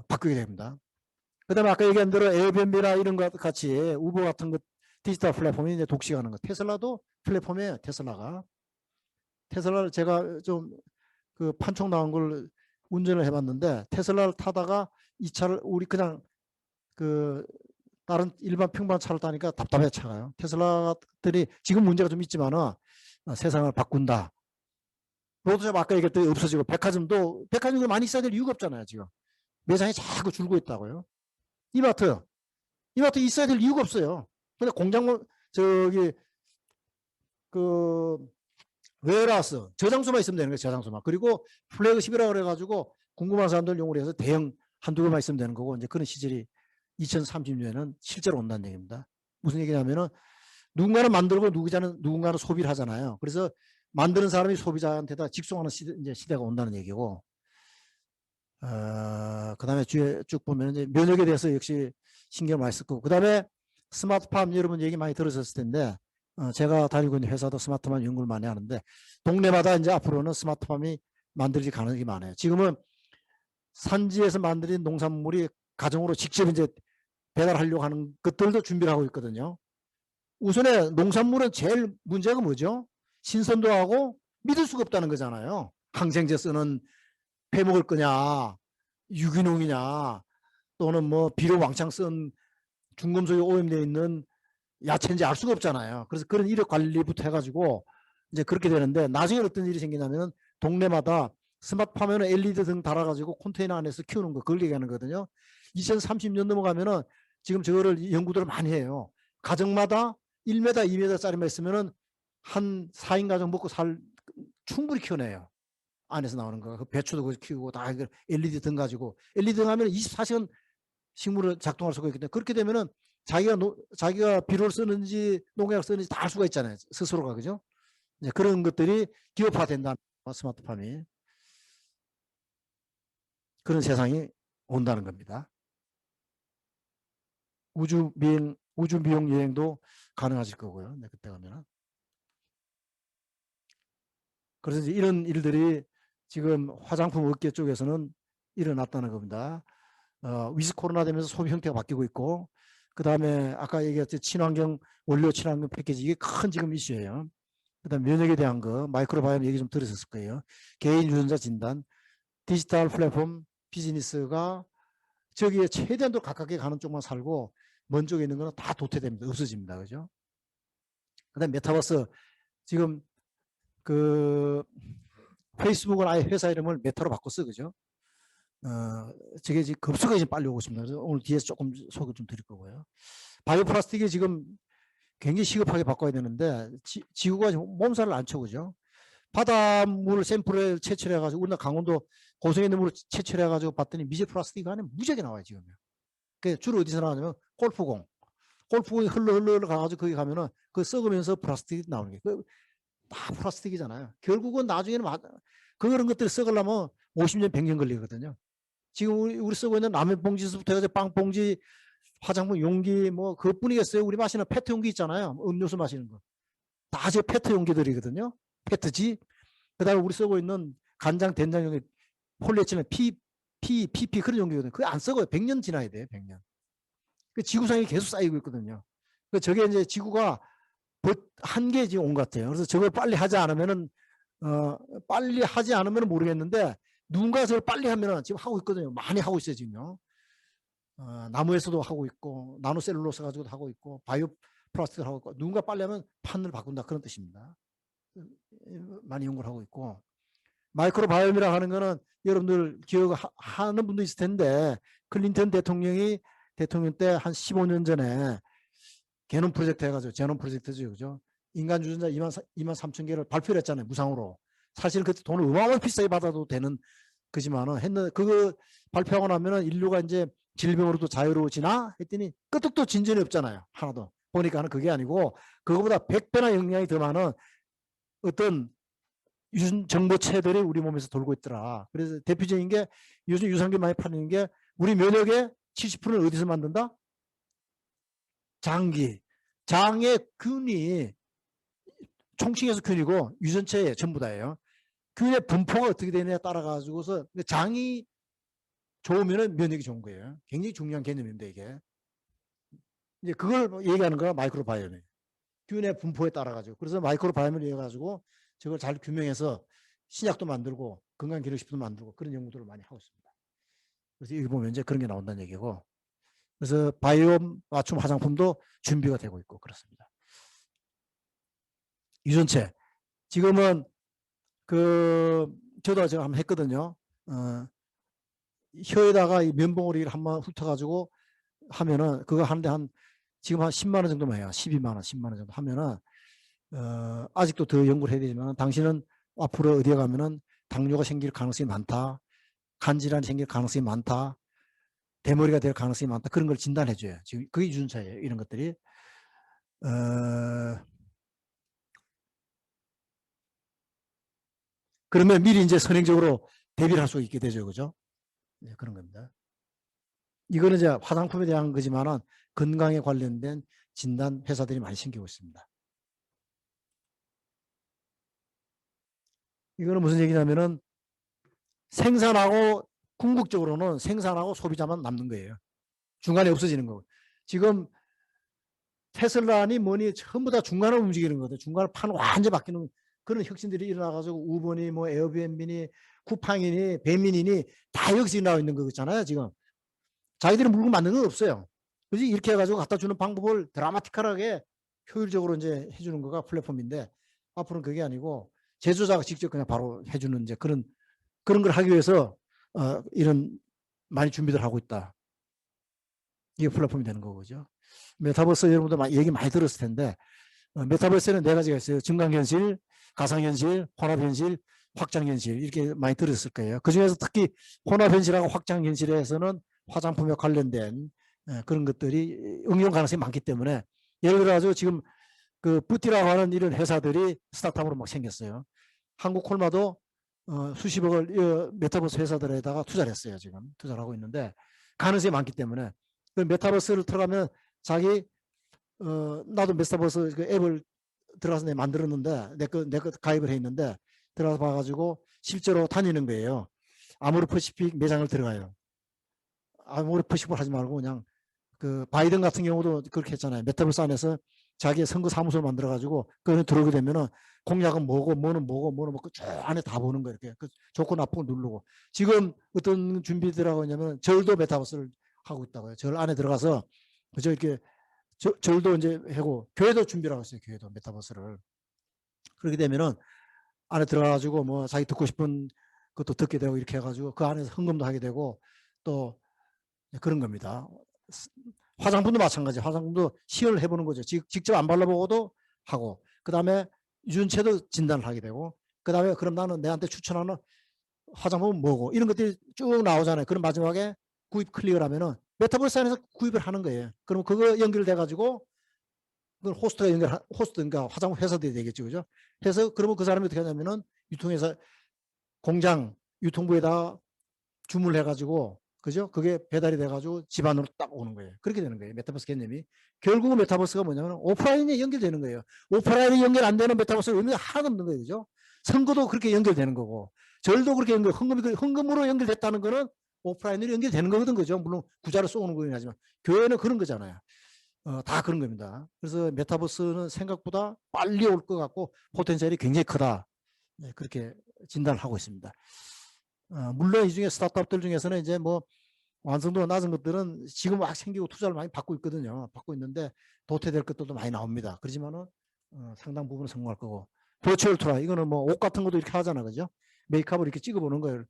바꾸게 됩니다. 그다음에 아까 얘기한 대로 에어비앤비나 이런 것 같이 우버 같은 것 디지털 플랫폼이 이제 독식하는 것. 테슬라도 플랫폼이에요. 테슬라를 제가 좀 그 판촉 나온 걸 운전을 해봤는데, 테슬라를 타다가 이 차를 우리 그냥 그 다른 일반 평범한 차를 타니까 답답해 차가요. 테슬라들이 지금 문제가 좀 있지만은 세상을 바꾼다. 로드샵 아까 얘기했더니 없어지고, 백화점도 많이 있어야 될 이유가 없잖아요. 지금 매장이 자꾸 줄고 있다고요. 이마트 있어야 될 이유가 없어요. 근데 공장 저기 그 웨어하우스 저장소만 있으면 되는 거예요. 저장소만. 그리고 플래그십이라고 그래가지고 궁금한 사람들 용어로 해서 대형 한두 개만 있으면 되는 거고, 이제 그런 시절이 2030년에는 실제로 온다는 얘기입니다. 무슨 얘기냐면은 누군가는 만들고 누군가는 소비를 하잖아요. 그래서 만드는 사람이 소비자한테다 직송하는 시대가 온다는 얘기고, 그 다음에 뒤에 쭉 보면 이제 면역에 대해서 역시 신경 많이 쓰고, 그 다음에 스마트팜 여러분 얘기 많이 들으셨을 텐데, 제가 다니고 있는 회사도 스마트팜 연구를 많이 하는데, 동네마다 이제 앞으로는 스마트팜이 만들어질 가능성이 많아요. 지금은 산지에서 만들어진 농산물이 가정으로 직접 이제 배달하려고 하는 것들도 준비를 하고 있거든요. 우선에 농산물은 제일 문제가 뭐죠? 신선도 하고 믿을 수가 없다는 거잖아요. 항생제 쓰는 해먹을 거냐, 유기농이냐, 또는 뭐 비료 왕창 쓴 중금속이 오염되어 있는 야채인지 알 수가 없잖아요. 그래서 그런 이력 관리부터 해가지고 이제 그렇게 되는데, 나중에 어떤 일이 생기냐면 동네마다 스마트팜에는 LED 등 달아가지고 컨테이너 안에서 키우는 거, 그걸 얘기하는 거거든요. 2030년 넘어가면은 지금 저거를 연구들을 많이 해요. 가정마다 1m, 2m짜리만 있으면은 한 4인 가정 먹고 충분히 키워내요. 안에서 나오는 거. 그 배추도 키우고 다 LED 등 가지고, LED 등 하면 24시간 식물을 작동할 수가 있기 때문에, 그렇게 되면은 자기가 비료를 쓰는지 농약 쓰는지 다 알 수가 있잖아요. 스스로가. 그죠? 이제 그런 것들이 기업화 된다. 스마트팜이. 그런 세상이 온다는 겁니다. 우주 미용 여행도 가능하실 거고요. 네, 그때 가면은. 그래서 이제 이런 일들이 지금 화장품 업계 쪽에서는 일어났다는 겁니다. 위즈 코로나 되면서 소비 형태가 바뀌고 있고, 그 다음에 아까 얘기했듯이 친환경 원료 친환경 패키지, 이게 큰 지금 이슈예요. 그 다음 면역에 대한 거, 마이크로바이옴 얘기 좀 들으셨을 거예요. 개인 유전자 진단, 디지털 플랫폼 비즈니스가 저기에 최대한도 가깝게 가는 쪽만 살고, 먼 쪽에 있는 거는 다 도태됩니다. 없어집니다. 그죠? 그 다음 메타버스, 지금 그 페이스북은 아예 회사 이름을 메타로 바꿨어. 그죠? 저게 지금 급속하게 지금 빨리 오고 있습니다. 그래서 오늘 뒤에서 조금 소개 좀 드릴 거고요. 바이오 플라스틱이 지금 굉장히 시급하게 바꿔야 되는데, 지구가 몸살을 안 쳐. 그죠? 바닷물 샘플을 채취해가지고, 우리나라 강원도 고성에 있는 물을 채취해가지고 봤더니 미세 플라스틱 안에 무지하게 나와요, 지금. 그 주로 어디서 나오냐면 골프공이 흘러 가가지고 거기 가면은 그 썩으면서 플라스틱이 나오는 게, 다 플라스틱이잖아요. 결국은 나중에는 그런 것들이 썩으려면 50년, 100년 걸리거든요. 지금 우리 쓰고 있는 라면 봉지부터 해서 빵 봉지, 화장품 용기, 뭐 그것뿐이겠어요. 우리 마시는 페트 용기 있잖아요. 음료수 마시는 거. 다 저 페트 용기들이거든요. 페트지. 그다음에 우리 쓰고 있는 간장, 된장 용기, 폴리에틸렌, PP 그런 용기거든요. 그게 안 썩어요. 100년 지나야 돼요. 100년. 그 지구상에 계속 쌓이고 있거든요. 그 저게 이제 지구가 한계에 지금 온 것 같아요. 그래서 저걸 빨리 하지 않으면은 모르겠는데, 누군가 저걸 빨리 하면은 지금 하고 있거든요. 많이 하고 있어요, 지금요. 나무에서도 하고 있고, 나노셀룰로스 가지고도 하고 있고, 바이오 플라스틱을 하고 있고, 누군가 빨리 하면 판을 바꾼다, 그런 뜻입니다. 많이 연구를 하고 있고, 마이크로바이옴이라고 하는 거는 여러분들 기억하는 분도 있을 텐데, 클린턴 대통령이 대통령 때 한 15년 전에 개놈 프로젝트 해가지고 제놈 프로젝트죠. 그죠? 인간 유전자 2만 3천 개를 발표를 했잖아요. 무상으로. 사실 그때 돈을 어마어마하게 비싸게 받아도 되는 거지만은 했는 그거 발표하고 나면은 인류가 이제 질병으로도 자유로워지나 했더니 끄떡도 진전이 없잖아요. 하나도. 보니까는 그게 아니고 그거보다 100배나 영향이 더 많은 어떤 정보체들이 우리 몸에서 돌고 있더라. 그래서 대표적인 게 요즘 유산균 많이 팔리는 게 우리 면역의 70%는 어디서 만든다? 장기. 장의 균이 총칭해서 균이고 유전체에 전부 다예요. 균의 분포가 어떻게 되느냐에 따라 가지고서 장이 좋으면 면역이 좋은 거예요. 굉장히 중요한 개념입니다, 이게. 이제 그걸 얘기하는 거가 마이크로바이옴이에요. 균의 분포에 따라 가지고. 그래서 마이크로바이옴을 이용해 가지고 저걸 잘 규명해서 신약도 만들고 건강기능식품도 만들고 그런 연구들을 많이 하고 있습니다. 그래서 여기 보면 이제 그런 게 나온다는 얘기고. 그래서 바이옴 맞춤 화장품도 준비가 되고 있고 그렇습니다. 유전체. 지금은 저도 제가 한번 했거든요. 혀에다가 이 면봉우리를 한번 훑어가지고 하면은 그거 하는데 지금 한 10만 원 정도만 해요. 12만 원, 10만 원 정도 하면은 아직도 더 연구를 해야 되지만 당신은 앞으로 어디에 가면은 당뇨가 생길 가능성이 많다. 간질환이 생길 가능성이 많다. 대머리가 될 가능성이 많다. 그런 걸 진단해 줘요. 지금 그게 유전차예요. 이런 것들이. 그러면 미리 이제 선행적으로 대비를 할 수 있게 되죠. 그죠? 네, 그런 겁니다. 이거는 이제 화장품에 대한 거지만은 건강에 관련된 진단 회사들이 많이 생기고 있습니다. 이거는 무슨 얘기냐면은 생산하고 궁극적으로는 생산하고 소비자만 남는 거예요. 중간에 없어지는 거고. 지금 테슬라니 뭐니 전부 다 중간을 움직이는 거거든요. 중간을 판 완전 바뀌는 그런 혁신들이 일어나가지고 우버니 뭐 에어비앤비니 쿠팡이니 배민이니 다 여기서 나와 있는 거잖아요. 지금 자기들이 물건 만드는 건 없어요. 그지 이렇게 해가지고 갖다 주는 방법을 드라마틱하게 효율적으로 이제 해주는 거가 플랫폼인데 앞으로는 그게 아니고 제조자가 직접 그냥 바로 해주는 이제 그런 걸 하기 위해서 이런 많이 준비들 하고 있다. 이게 플랫폼이 되는 거죠. 메타버스 여러분들 얘기 많이 들었을 텐데 메타버스에는 네 가지가 있어요. 증강현실, 가상현실, 혼합현실, 확장현실 이렇게 많이 들었을 거예요. 그중에서 특히 혼합현실하고 확장현실에서는 화장품에 관련된 그런 것들이 응용 가능성이 많기 때문에 예를 들어 지금 그 부티라고 하는 이런 회사들이 스타트업으로 막 생겼어요. 한국 콜마도 수십억을 메타버스 회사들에다가 투자를 했어요. 지금 투자를 하고 있는데 가능성이 많기 때문에 그 메타버스를 들어가면 자기 나도 메타버스 그 앱을 들어가서 내가 만들었는데 내거 가입을 해 있는데 들어가서 봐가지고 실제로 다니는 거예요. 아모르퍼시픽 매장을 들어가요. 아모르퍼시픽을 하지 말고 그냥 그 바이든 같은 경우도 그렇게 했잖아요. 메타버스 안에서 자기의 선거 사무소를 만들어가지고 그걸 들어오게 되면은 공약은 뭐고 뭐는 뭐고 뭐는 뭐고 쭉 안에 다 보는 거예요. 이렇게 그 좋고 나쁘고 누르고 지금 어떤 준비들하고 있냐면 절도 메타버스를 하고 있다고요. 절 안에 들어가서 그저 이렇게 절도 이제 하고 교회도 준비를 하고 있어요. 교회도 메타버스를 그렇게 되면은 안에 들어가가지고 뭐 자기 듣고 싶은 것도 듣게 되고 이렇게 해가지고 그 안에서 헌금도 하게 되고 또 그런 겁니다. 화장품도 마찬가지. 화장품도 시연을 해보는 거죠. 직접 안 발라보고도 하고 그 다음에 유전체도 진단을 하게 되고 그 다음에 그럼 나는 내한테 추천하는 화장품은 뭐고 이런 것들이 쭉 나오잖아요. 그럼 마지막에 구입 클릭을 하면은 메타버스 안에서 구입을 하는 거예요. 그럼 그거 연결돼 가지고 그걸 호스트 그러니까 화장품 회사들이 되겠죠, 그죠? 해서 그러면 그 사람이 어떻게 하냐면은 유통회사 공장 유통부에다 주문을 해가지고 그죠? 그게 배달이 돼가지고 집 안으로 딱 오는 거예요. 그렇게 되는 거예요. 메타버스 개념이. 결국은 메타버스가 뭐냐면 오프라인에 연결되는 거예요. 오프라인이 연결 안 되는 메타버스는 의미가 하나도 없는 거예요. 그죠? 선거도 그렇게 연결되는 거고 절도 그렇게 헌금으로 연결됐다는 거는 오프라인으로 연결되는 거거든. 그죠? 물론 구자를 쏘는 거긴 하지만 교회는 그런 거잖아요. 다 그런 겁니다. 그래서 메타버스는 생각보다 빨리 올 것 같고 포텐셜이 굉장히 크다. 네, 그렇게 진단을 하고 있습니다. 물론 이 중에 스타트업들 중에서는 이제 뭐 완성도가 낮은 것들은 지금 막 생기고 투자를 많이 받고 있거든요. 받고 있는데 도태될 것들도 많이 나옵니다. 그렇지만은 상당 부분은 성공할 거고 버추얼 투라 이거는 뭐 옷 같은 것도 이렇게 하잖아, 그죠? 메이크업을 이렇게 찍어보는 거예요.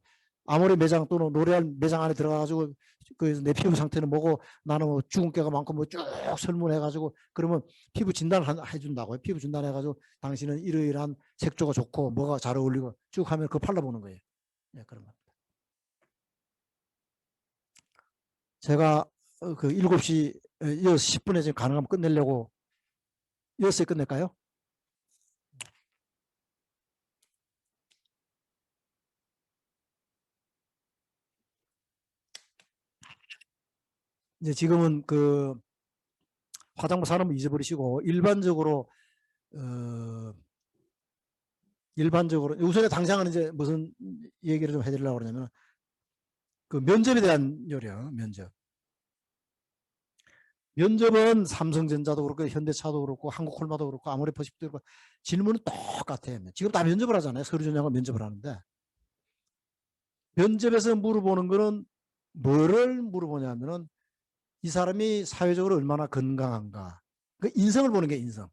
아무리 매장 또는 노래할 매장 안에 들어가가지고 그 내 피부 상태는 뭐고 나는 뭐 주근깨가 많고 뭐 쭉 설문해가지고 그러면 피부 진단을 해준다고요. 피부 진단해가지고 당신은 이러이러한 색조가 좋고 뭐가 잘 어울리고 쭉 하면 그거 팔라보는 거예요. 예, 그런 겁니다. 제가 그 7시 10분에 지금 가능하면 끝내려고 6시에 끝낼까요? 이제 지금은 그 화장품 산업을 잊어버리시고 일반적으로 우선에 당장은 이제 무슨 얘기를 좀 해드리려고 그러냐면 그 면접에 대한 요령, 면접은 삼성전자도 그렇고 현대차도 그렇고 한국콜마도 그렇고 아모레퍼시픽도 그렇고 질문은 똑같아요. 지금 다 면접을 하잖아요. 서류 전형과 면접을 하는데 면접에서 물어보는 거는 뭐를 물어보냐면은 이 사람이 사회적으로 얼마나 건강한가. 그 인성을 보는 게 인성.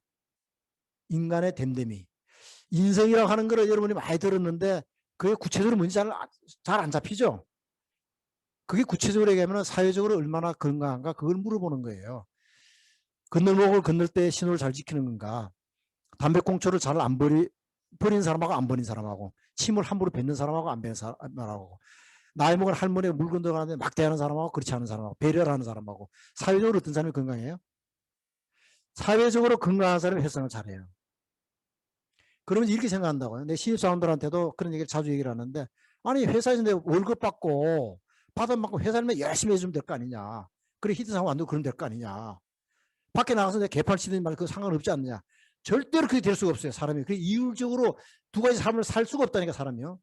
인간의 됨됨이. 인성이라고 하는 거를 여러분이 많이 들었는데 그게 구체적으로 뭔지 잘 안 잡히죠. 그게 구체적으로 얘기하면 사회적으로 얼마나 건강한가 그걸 물어보는 거예요. 건널목을 건널 때 신호를 잘 지키는 건가. 담배꽁초를 잘 안 버리는 사람하고 안 버리는 사람하고 침을 함부로 뱉는 사람하고 안 뱉는 사람하고 나이 먹은 할머니가 물 건너가는데 막대하는 사람하고 그렇지 않은 사람하고 배려를 하는 사람하고 사회적으로 어떤 사람이 건강해요? 사회적으로 건강한 사람이 회생을 잘해요. 그러면 이렇게 생각한다고요. 내 신입사원들한테도 그런 얘기를 자주 얘기를 하는데 아니 회사에서 내 월급 받고 받은 만큼 회사를 열심히 해주면 될 거 아니냐. 그래 히트 상황 안 되고 그러면 될 거 아니냐. 밖에 나가서 내 개팔 치든지 말고 그 상관없지 않느냐. 절대로 그렇게 될 수가 없어요. 사람이. 그 이율적으로 두 가지 삶을 살 수가 없다니까 사람이요.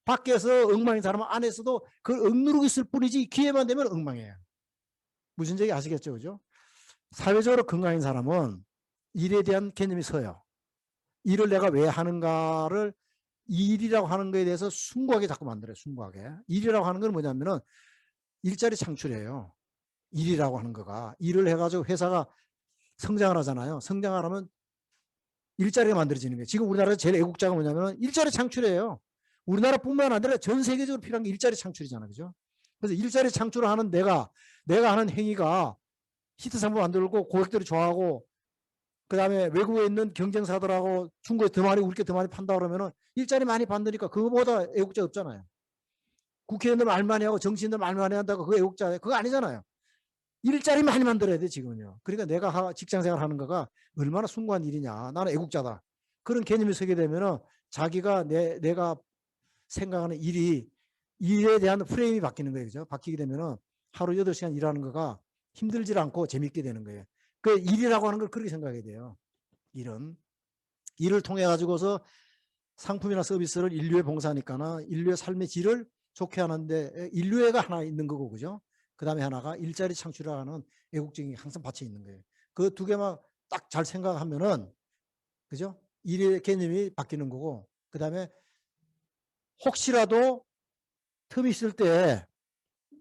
밖에서 엉망인 사람은 안에서도 그걸 억누르고 있을 뿐이지 기회만 되면 엉망이에요. 무슨 얘기 아시겠죠? 그죠? 사회적으로 건강한 사람은 일에 대한 개념이 서요. 일을 내가 왜 하는가를 일이라고 하는 거에 대해서 숭고하게 자꾸 만들어요. 숭고하게. 일이라고 하는 건 뭐냐면은 일자리 창출이에요. 일이라고 하는 거가. 일을 해가지고 회사가 성장을 하잖아요. 성장을 하면 일자리가 만들어지는 거예요. 지금 우리나라에서 제일 애국자가 뭐냐면 일자리 창출이에요. 우리나라뿐만 아니라 전 세계적으로 필요한 게 일자리 창출이잖아요. 그죠? 그래서 일자리 창출을 하는 내가 하는 행위가 히트 상품 만들고 고객들이 좋아하고 그다음에 외국에 있는 경쟁사들하고 중국에 더 많이 우리께 더 많이 판다 그러면은 일자리 많이 받으니까 그거보다 애국자 없잖아요. 국회의원들 말 많이 하고 정치인들 말 많이 한다고 그거 애국자예요. 그거 아니잖아요. 일자리 많이 만들어야 돼 지금은요. 그러니까 내가 직장생활 하는 거가 얼마나 숭고한 일이냐. 나는 애국자다. 그런 개념이 서게 되면은 자기가 내가 생각하는 일에 대한 프레임이 바뀌는 거예요. 그죠? 바뀌게 되면은 하루 8시간 일하는 거가 힘들지 않고 재밌게 되는 거예요. 그 일이라고 하는 걸 그렇게 생각해야 돼요. 일을 통해 가지고서 상품이나 서비스를 인류에 봉사하니까는 인류의 삶의 질을 좋게 하는데 인류애가 하나 있는 거고 그죠? 그 다음에 하나가 일자리 창출이라는 애국적인 게 항상 받쳐 있는 거예요. 그 두 개만 딱 잘 생각하면은 그죠? 일의 개념이 바뀌는 거고 그 다음에 혹시라도 틈이 있을 때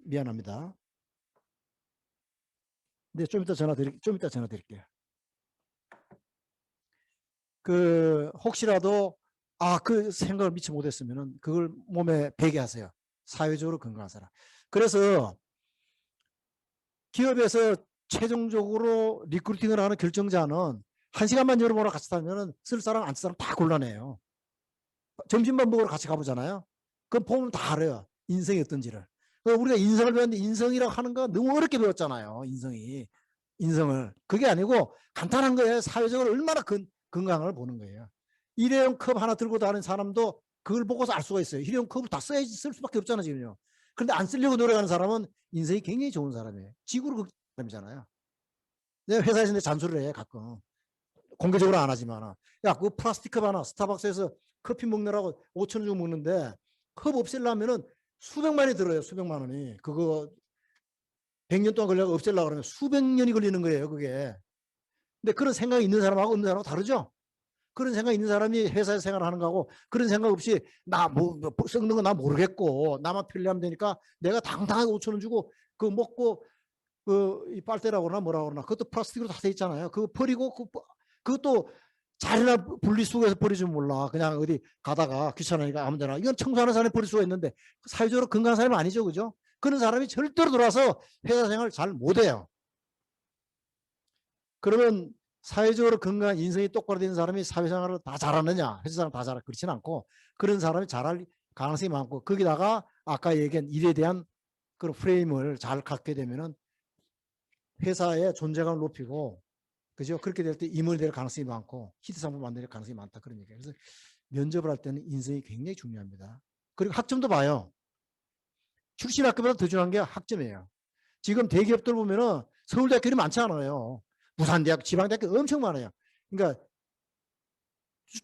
미안합니다. 근데 좀 이따 전화 드릴게요. 그 혹시라도 그 생각을 미처 못했으면은 그걸 몸에 배게 하세요. 사회적으로 건강한 사람. 그래서 기업에서 최종적으로 리크루팅을 하는 결정자는 1시간만 여러분하고 같이 타면은 쓸 사람 안 쓸 사람 다 곤란해요. 점심만 먹으러 같이 가보잖아요. 그럼 보면 다 알아요. 인성이 어떤지를. 우리가 인성을 배웠는데 인성이라고 하는 거 너무 어렵게 배웠잖아요. 인성을. 그게 아니고 간단한 거예요. 사회적으로 얼마나 건강을 보는 거예요. 일회용 컵 하나 들고 다니는 사람도 그걸 보고서 알 수가 있어요. 일회용 컵을 다 써야지 쓸 수밖에 없잖아요. 지금요. 그런데 안 쓰려고 노력하는 사람은 인성이 굉장히 좋은 사람이에요. 지구를 그 사람이잖아요. 내가 회사에서 내 잔소리를 해 가끔. 공개적으로 안 하지만 야, 그 플라스틱 컵 하나 스타벅스에서 커피 먹느라고 5천 원 주고 먹는데 컵 없애려면은 수백만이 들어요. 수백만 원이. 그거 100년 동안 걸려서 없애려고 그러면 수백 년이 걸리는 거예요. 그게. 근데 그런 생각이 있는 사람하고 없는 사람하고 다르죠? 그런 생각 있는 사람이 회사에서 생활하는 거하고 그런 생각 없이 썩는 거 나 모르겠고 나만 편리하면 되니까 내가 당당하게 5천 원 주고 그거 먹고 이 빨대라고 그러나 뭐라 그러나 그것도 플라스틱으로 다 돼 있잖아요. 그거 버리고 그것도 자리나 분리수거해서 버리지 몰라. 그냥 어디 가다가 귀찮으니까 아무 데나. 이건 청소하는 사람이 버릴 수가 있는데 사회적으로 건강한 사람이 아니죠. 그죠? 그런 사람이 절대로 들어와서 회사 생활을 잘 못해요. 그러면 사회적으로 건강한 인성이 똑바로 된 사람이 사회생활을 다 잘하느냐? 회사 생활 다 잘하 그렇지는 않고 그런 사람이 잘할 가능성이 많고 거기다가 아까 얘기한 일에 대한 그런 프레임을 잘 갖게 되면은 회사의 존재감을 높이고 그죠? 그렇게 될 때 임원이 될 가능성이 많고 히트 상품 만들 가능성이 많다 그런 얘기예요. 그래서 면접을 할 때는 인성이 굉장히 중요합니다. 그리고 학점도 봐요. 출신 학교보다 더 중요한 게 학점이에요. 지금 대기업들 보면은 서울대학교이 많지 않아요. 부산대학, 지방대학교 엄청 많아요. 그러니까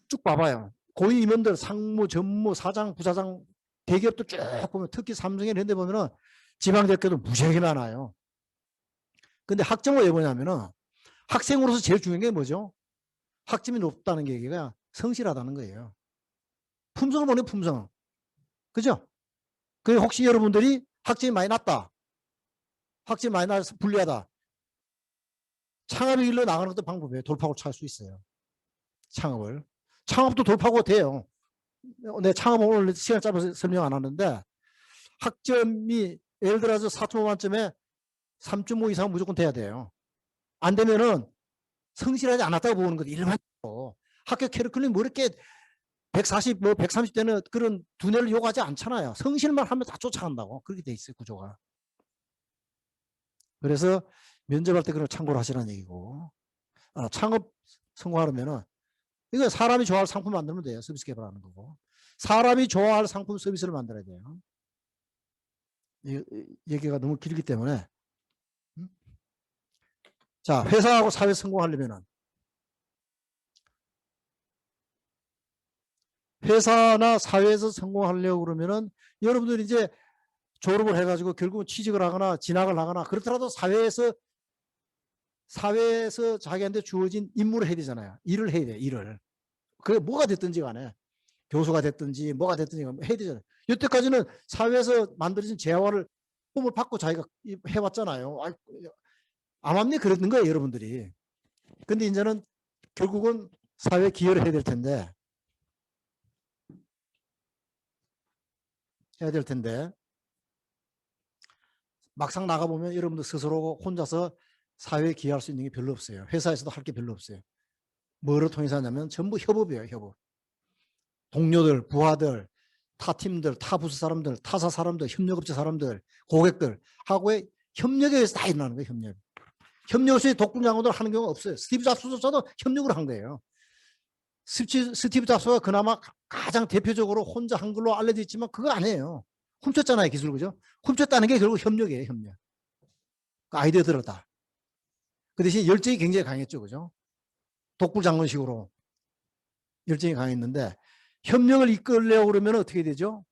쭉 봐봐요. 고위 임원들 상무, 전무, 사장, 부사장 대기업도 쭉 보면 특히 삼성이나 이런 데 보면은 지방대학교도 무지하게 많아요. 근데 학점은 왜 보냐면은 학생으로서 제일 중요한 게 뭐죠? 학점이 높다는 게 얘기가 성실하다는 거예요. 품성을 보내 품성. 그죠? 그 혹시 여러분들이 학점이 많이 낮다. 학점이 많이 나서 불리하다. 창업의 길로 나가는 것도 방법이에요. 돌파구를 찾을 수 있어요. 창업을. 창업도 돌파구가 돼요. 내 창업 오늘 시간 짧아서 설명 안 하는데 학점이 예를 들어서 4.5 만점에 3.5 이상은 무조건 돼야 돼요. 안 되면은 성실하지 않았다고 보는 거죠. 일반적으로. 학교 캐리큘럼이 뭐 이렇게 140, 뭐 130대는 그런 두뇌를 요구하지 않잖아요. 성실만 하면 다 쫓아간다고. 그렇게 돼 있어요, 구조가. 그래서 면접할 때 그런 참고를 하시라는 얘기고. 창업 성공하려면은 이거 사람이 좋아할 상품 만들면 돼요. 서비스 개발하는 거고. 사람이 좋아할 상품 서비스를 만들어야 돼요. 얘기가 너무 길기 때문에. 자, 회사하고 사회 성공하려면은 회사나 사회에서 성공하려고 그러면은 여러분들이 이제 졸업을 해가지고 결국은 취직을 하거나 진학을 하거나 그렇더라도 사회에서 자기한테 주어진 임무를 해야 되잖아요. 일을 해야 돼, 일을. 그게 뭐가 됐든지 간에 교수가 됐든지 뭐가 됐든지 해야 되잖아요. 여태까지는 사회에서 만들어진 재화를 꿈을 받고 자기가 해왔잖아요. 암암리 그러는 거예요, 여러분들이. 근데 이제는 결국은 사회 기여를 해야 될 텐데, 막상 나가보면 여러분들 스스로 혼자서 사회에 기여할 수 있는 게 별로 없어요. 회사에서도 할 게 별로 없어요. 뭐를 통해서 하냐면 전부 협업이에요, 협업. 동료들, 부하들, 타 팀들, 타 부서 사람들, 타사 사람들, 협력업체 사람들, 고객들 하고의 협력에 의해서 다 일어나는 거예요, 협력. 협력 없이 독불장군들 하는 경우가 없어요. 스티브 잡스조차도 협력을 한 거예요. 스티브 잡스가 그나마 가장 대표적으로 혼자 한글로 알려져 있지만 그거 아니에요. 훔쳤잖아요, 기술. 그죠? 훔쳤다는 게 결국 협력이에요, 협력. 그 아이디어 들었다. 그 대신 열정이 굉장히 강했죠. 그죠? 독불장군식으로 열정이 강했는데 협력을 이끌려고 그러면 어떻게 되죠?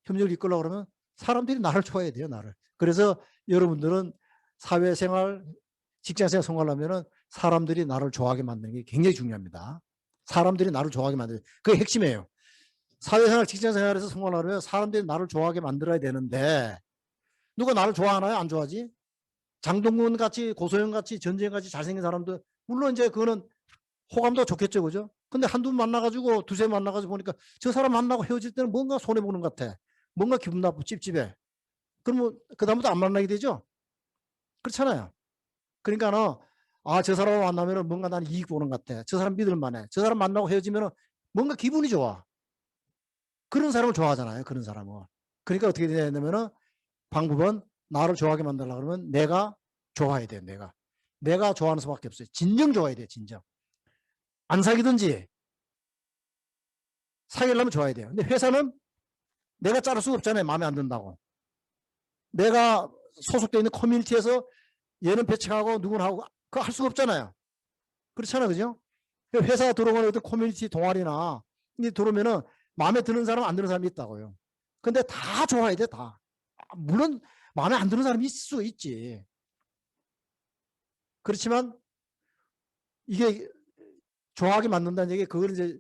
협력을 이끌려고 그러면 사람들이 나를 좋아해야 돼요. 나를. 그래서 여러분들은 사회생활, 직장생활 성공하려면 사람들이 나를 좋아하게 만드는 게 굉장히 중요합니다. 사람들이 나를 좋아하게 만드는 그게 핵심이에요. 사회생활, 직장생활에서 성공하려면 사람들이 나를 좋아하게 만들어야 되는데 누가 나를 좋아하나요? 안 좋아하지? 장동건 같이 고소영 같이 전쟁 같이 잘생긴 사람들 물론 이제 그거는 호감도 좋겠죠. 그죠? 근데 한두 번 만나가지고 두세 번 만나가지고 보니까 저 사람 만나고 헤어질 때는 뭔가 손해보는 것 같아. 뭔가 기분 나쁘고 찝찝해. 그러면 그다음부터 안 만나게 되죠. 그렇잖아요. 그러니까 저 사람 만나면 뭔가 나는 이익 보는 것 같아. 저 사람 믿을만해. 저 사람 만나고 헤어지면 뭔가 기분이 좋아. 그런 사람을 좋아하잖아요. 그런 사람을. 그러니까 어떻게 되냐면은 방법은 나를 좋아하게 만들려고 그러면 내가 좋아야 돼요. 내가 좋아하는 수밖에 없어요. 진정 좋아야 돼요. 진정. 안 사귀든지 사귀려면 좋아야 돼요. 근데 회사는 내가 자를 수가 없잖아요. 마음에 안 든다고. 내가 소속되어 있는 커뮤니티에서 얘는 배척하고 누구는 하고 그거 할 수가 없잖아요. 그렇잖아요. 그죠? 회사 들어오는 어떤 커뮤니티 동아리나 들어오면은 마음에 드는 사람 안 드는 사람이 있다고요. 근데 다 좋아야 돼. 다. 물론 마음에 안 드는 사람이 있을 수 있지. 그렇지만 이게 좋아하게 만든다는 얘기 그걸 이제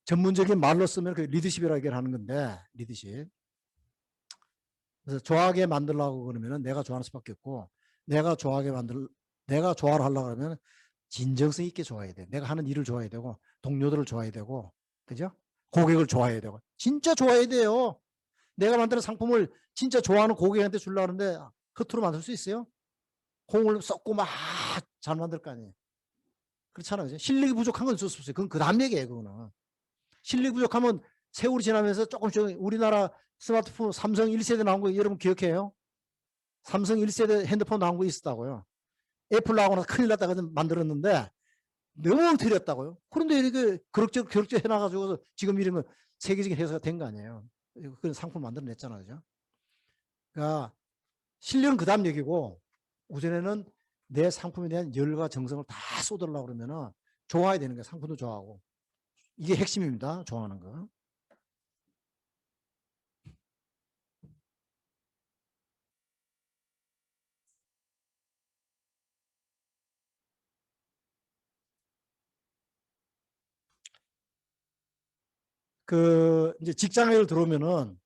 전문적인 말로 쓰면 그 리더십이라고 얘기를 하는 건데 리더십. 그래서 좋아하게 만들려고 그러면 내가 좋아하는 수밖에 없고 내가 좋아를 하려고 그러면 진정성 있게 좋아해야 돼. 내가 하는 일을 좋아해야 되고 동료들을 좋아해야 되고 그죠? 고객을 좋아해야 되고 진짜 좋아해야 돼요. 내가 만드는 상품을 진짜 좋아하는 고객한테 주려고 하는데 겉으로 만들 수 있어요? 공을 썩고 막 잘 만들 거 아니에요. 그렇잖아요. 그죠? 실력이 부족한 건 어쩔 수 없어요. 그건 그 다음 얘기예요. 그거는. 실력이 부족하면 세월이 지나면서 조금씩 우리나라 스마트폰 삼성 1세대 나온 거 여러분 기억해요? 삼성 1세대 핸드폰 나온 거 있었다고요. 애플 나오고 나서 큰일 났다가 만들었는데 너무 엉터리였다고요. 그런데 이렇게 그럭저럭 해놔가지고 지금 이런 세계적인 회사가 된 거 아니에요. 그런 상품 만들어냈잖아요. 그죠? 그러니까 실력은 그 다음 얘기고 우선에는 내 상품에 대한 열과 정성을 다 쏟으려고 그러면은 좋아야 되는 거예요. 상품도 좋아하고. 이게 핵심입니다. 좋아하는 거. 이제 직장에 들어오면은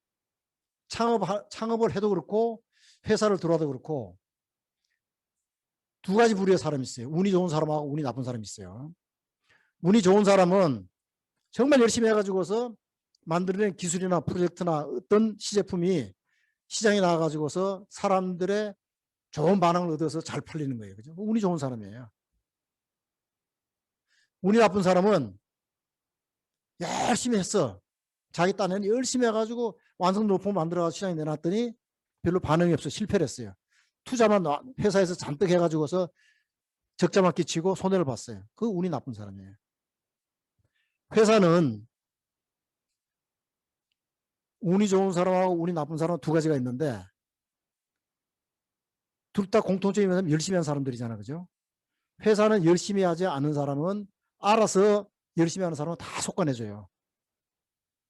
창업을 해도 그렇고 회사를 들어와도 그렇고 두 가지 부류의 사람이 있어요. 운이 좋은 사람하고 운이 나쁜 사람이 있어요. 운이 좋은 사람은 정말 열심히 해가지고서 만들어낸 기술이나 프로젝트나 어떤 시제품이 시장에 나와가지고서 사람들의 좋은 반응을 얻어서 잘 팔리는 거예요. 그죠? 운이 좋은 사람이에요. 운이 나쁜 사람은 열심히 했어. 자기 딴에는 열심히 해가지고 완성 로펌 만들어가지고 시장에 내놨더니 별로 반응이 없어. 실패를 했어요. 투자만 회사에서 잔뜩 해가지고서 적자만 끼치고 손해를 봤어요. 그 운이 나쁜 사람이에요. 회사는 운이 좋은 사람하고 운이 나쁜 사람은 두 가지가 있는데 둘 다 공통점이 뭐냐면 열심히 한 사람들이잖아. 그죠? 회사는 열심히 하지 않은 사람은 알아서 열심히 하는 사람은 다 속아내줘요.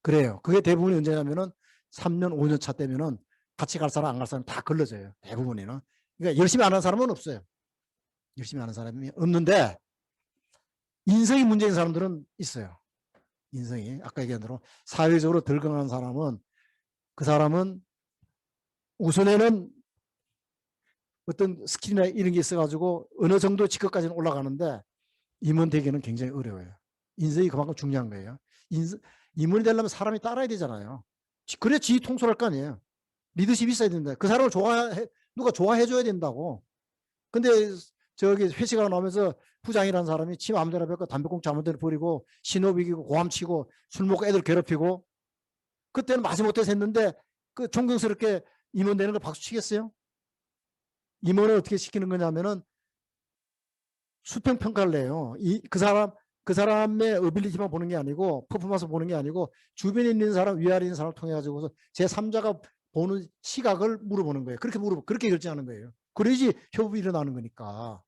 그래요. 그게 대부분이 언제냐면은 3년, 5년 차 때면은 같이 갈 사람, 안 갈 사람 다 걸러져요. 대부분이는. 그러니까 열심히 안 하는 사람은 없어요. 열심히 하는 사람이 없는데 인성이 문제인 사람들은 있어요. 인성이. 아까 얘기한 대로 사회적으로 덜 건강한 사람은 그 사람은 우선에는 어떤 스킬이나 이런 게 있어가지고 어느 정도 직급까지는 올라가는데 임원 되기는 굉장히 어려워요. 인성이 그만큼 중요한 거예요. 임원이 되려면 사람이 따라야 되잖아요. 그래 지 통솔할 거 아니에요. 리더십이 있어야 된다. 그 사람을 누가 좋아해줘야 된다고. 근데 저기 회식하고 나오면서 부장이라는 사람이 침 아무데나 뱉고 담배꽁초 아무데나 버리고 신호 비기고 고함 치고 술 먹고 애들 괴롭히고 그때는 마지못해서 했는데 그 존경스럽게 임원 되는 걸 박수 치겠어요? 임원을 어떻게 시키는 거냐면은 수평 평가를 해요. 그 사람의 어빌리티만 보는 게 아니고 퍼포먼스 보는 게 아니고 주변에 있는 사람, 위아래 있는 사람을 통해 가지고서 제3자가 보는 시각을 물어보는 거예요. 그렇게 결정하는 거예요. 그래야지 협업이 일어나는 거니까.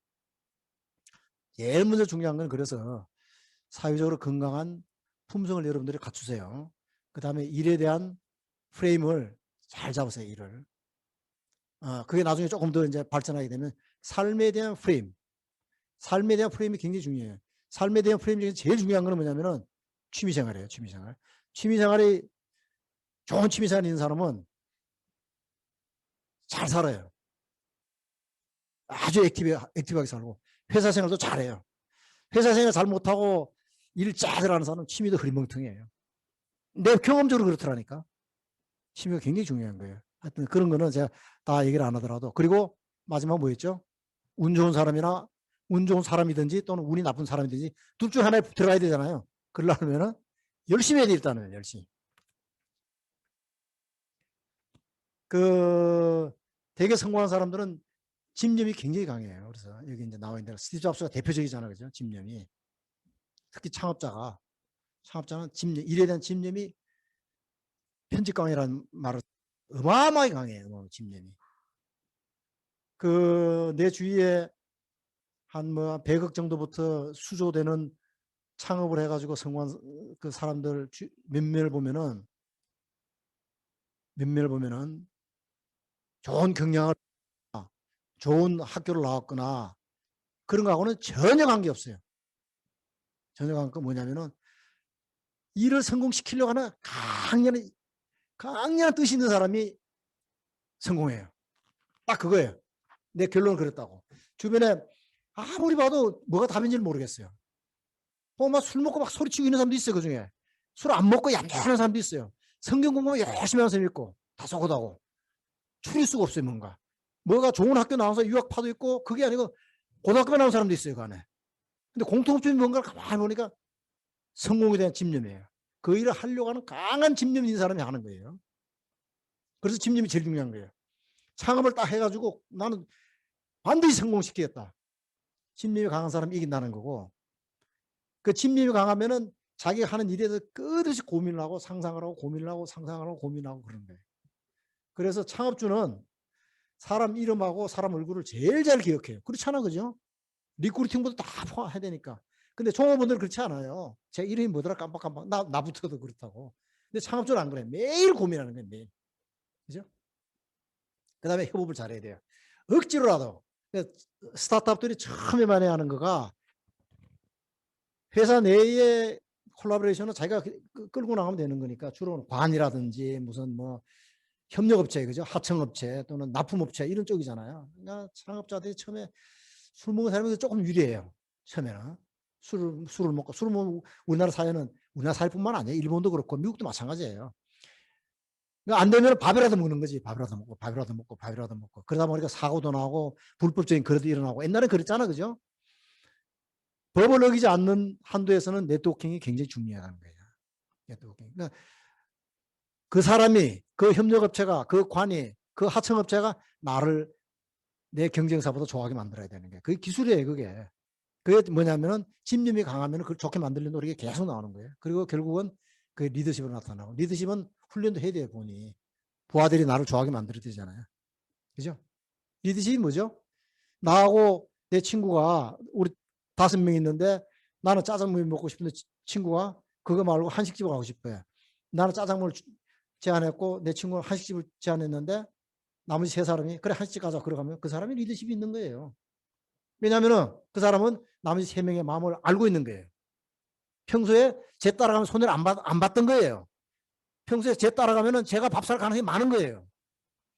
제일 먼저 중요한 건 그래서 사회적으로 건강한 품성을 여러분들이 갖추세요. 그 다음에 일에 대한 프레임을 잘 잡으세요, 일을. 그게 나중에 조금 더 이제 발전하게 되면 삶에 대한 프레임, 삶에 대한 프레임이 굉장히 중요해요. 삶에 대한 프레임 중에 제일 중요한 건 뭐냐면은 취미생활이에요, 취미생활. 취미생활이 좋은 취미생활이 있는 사람은 잘 살아요. 아주 액티브하게 살고 회사 생활도 잘해요. 회사 생활 잘 못하고 일 짜들 하는 사람은 취미도 흐리멍텅해요. 내 경험적으로 그렇더라니까. 취미가 굉장히 중요한 거예요. 하여튼 그런 거는 제가 다 얘기를 안 하더라도. 그리고 마지막 뭐였죠? 운 좋은 사람이나 운 좋은 사람이든지 또는 운이 나쁜 사람이든지 둘 중 하나에 들어가야 되잖아요. 그러려면 열심히 해야 돼, 일단은 열심히. 되게 성공한 사람들은 집념이 굉장히 강해요. 그래서 여기 이제 나와 있는 대로 스티브 잡스가 대표적이잖아요. 그죠? 집념이. 특히 창업자는 집념, 일에 대한 집념이 편집광이라는 말을 어마어마하게 강해요. 집념이. 내 주위에 한 뭐 100억 정도부터 수조되는 창업을 해가지고 성공한 그 사람들 몇몇을 보면은 좋은 경영을 좋은 학교를 나왔거나 그런 거하고는 전혀 관계없어요. 전혀 관계가 뭐냐면은 일을 성공시키려고 하는 강렬한 뜻이 있는 사람이 성공해요. 딱 그거예요. 내 결론은 그랬다고. 주변에 아무리 봐도 뭐가 답인지를 모르겠어요. 막 술 먹고 막 소리치고 있는 사람도 있어요. 그중에. 술 안 먹고 얌전한 사람도 있어요. 성경 공부 열심히 하는 사람이 있고 다소곳하고 추릴 수가 없어요. 뭐가 좋은 학교 나와서 유학파도 있고 그게 아니고 고등학교에 나온 사람도 있어요. 그 안에. 근데 공통점이 뭔가를 가만히 보니까 성공에 대한 집념이에요. 그 일을 하려고 하는 강한 집념이 있는 사람이 하는 거예요. 그래서 집념이 제일 중요한 거예요. 창업을 딱 해가지고 나는 반드시 성공시키겠다. 집념이 강한 사람이 이긴다는 거고, 그 집념이 강하면은 자기가 하는 일에 대해서 끝없이 고민을 하고 상상을 하고 고민을 하고 상상을 하고 고민을 하고 그런 거예요. 그래서 창업주는 사람 이름하고 사람 얼굴을 제일 잘 기억해요. 그렇잖아, 그죠? 리크루팅부터 다 포함해야 되니까. 근데 종업원들은 그렇지 않아요. 제 이름이 뭐더라 깜빡깜빡. 나부터도 그렇다고. 근데 창업주는 안 그래. 매일 고민하는 거예요, 매일. 그죠? 그 다음에 협업을 잘해야 돼요. 억지로라도. 스타트업들이 처음에 많이 하는 거가 회사 내에 콜라보레이션은 자기가 끌고 나가면 되는 거니까 주로 관이라든지 무슨 뭐 협력업체, 그죠? 하청업체 또는 납품업체 이런 쪽이잖아요. 그러니까 창업자들이 처음에 술 먹은 사람이 조금 유리해요. 처음에는. 술을 먹고, 술을 먹으면 우리나라 사회는 우리나라 사회뿐만 아니에요. 일본도 그렇고 미국도 마찬가지예요. 그러니까 안 되면 밥이라도 먹는 거지. 밥이라도 먹고, 밥이라도 먹고, 밥이라도 먹고. 그러다 보니까 사고도 나고 불법적인 거래도 일어나고. 옛날에 그랬잖아, 그죠? 법을 어기지 않는 한도에서는 네트워킹이 굉장히 중요하다는 거예요. 네트워킹. 그러니까 그 사람이, 그 협력업체가, 그 관이, 그 하청업체가 나를 내 경쟁사보다 좋아하게 만들어야 되는 게 그게 기술이에요. 그게 뭐냐면은 집념이 강하면 그걸 좋게 만들려는 노력이 계속 나오는 거예요. 그리고 결국은 그 리더십으로 나타나고, 리더십은 훈련도 해야 돼요. 본인이 부하들이 나를 좋아하게 만들어야 되잖아요. 그죠? 리더십이 뭐죠? 나하고 내 친구가 우리 5명 있는데 나는 짜장면 먹고 싶은데 친구가 그거 말고 한식집을 가고 싶어요. 나는 짜장면을 제안했고 내 친구는 한식집을 제안했는데 나머지 3사람이 그래 한식집 가자 그러가면 그 사람이 리더십이 있는 거예요. 왜냐하면 그 사람은 나머지 3명의 마음을 알고 있는 거예요. 평소에 제 따라가면 손해를 안 받던 거예요. 평소에 제 따라가면 제가 밥 살 가능성이 많은 거예요.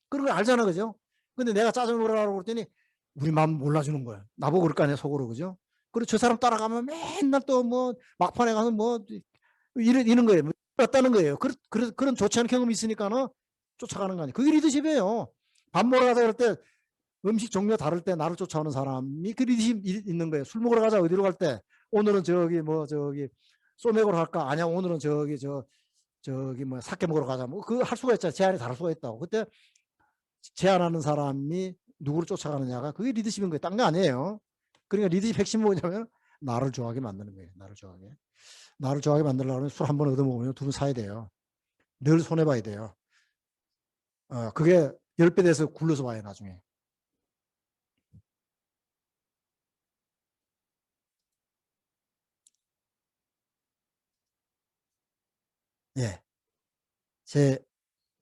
그런 걸 알잖아, 그죠? 근데 내가 짜장면 먹으라고 그랬더니 우리 마음 몰라주는 거야. 나보고 그럴 거 아니야, 속으로, 그죠? 그리고 저 사람 따라가면 맨날 또 뭐 막판에 가서 뭐 이런 거예요. 었다는 거예요. 그런 좋지 않은 경험이 있으니까는 쫓아가는 거 아니에요. 그게 리더십이에요. 밥 먹으러 가자 그럴 때 음식 종류 다를 때 나를 쫓아오는 사람이 그 리더십 있는 거예요. 술 먹으러 가자 어디로 갈 때 오늘은 저기 소맥으로 할까? 아니야 오늘은 저기 뭐 사케 먹으러 가자. 뭐 그 할 수가 있잖아요. 제안이 다를 수가 있다고. 그때 제안하는 사람이 누구를 쫓아가느냐가 그게 리더십인 거예요. 딴 거 아니에요. 그러니까 리더십 핵심이 뭐냐면 나를 좋아하게 만드는 거예요. 나를 좋아하게. 나를 좋아하게 만들려면 술 한 번 얻어먹으면 2번 사야 돼요. 늘 손해봐야 돼요. 그게 10배 돼서 굴러서 와요, 나중에. 예. 제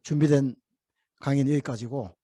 준비된 강의는 여기까지고,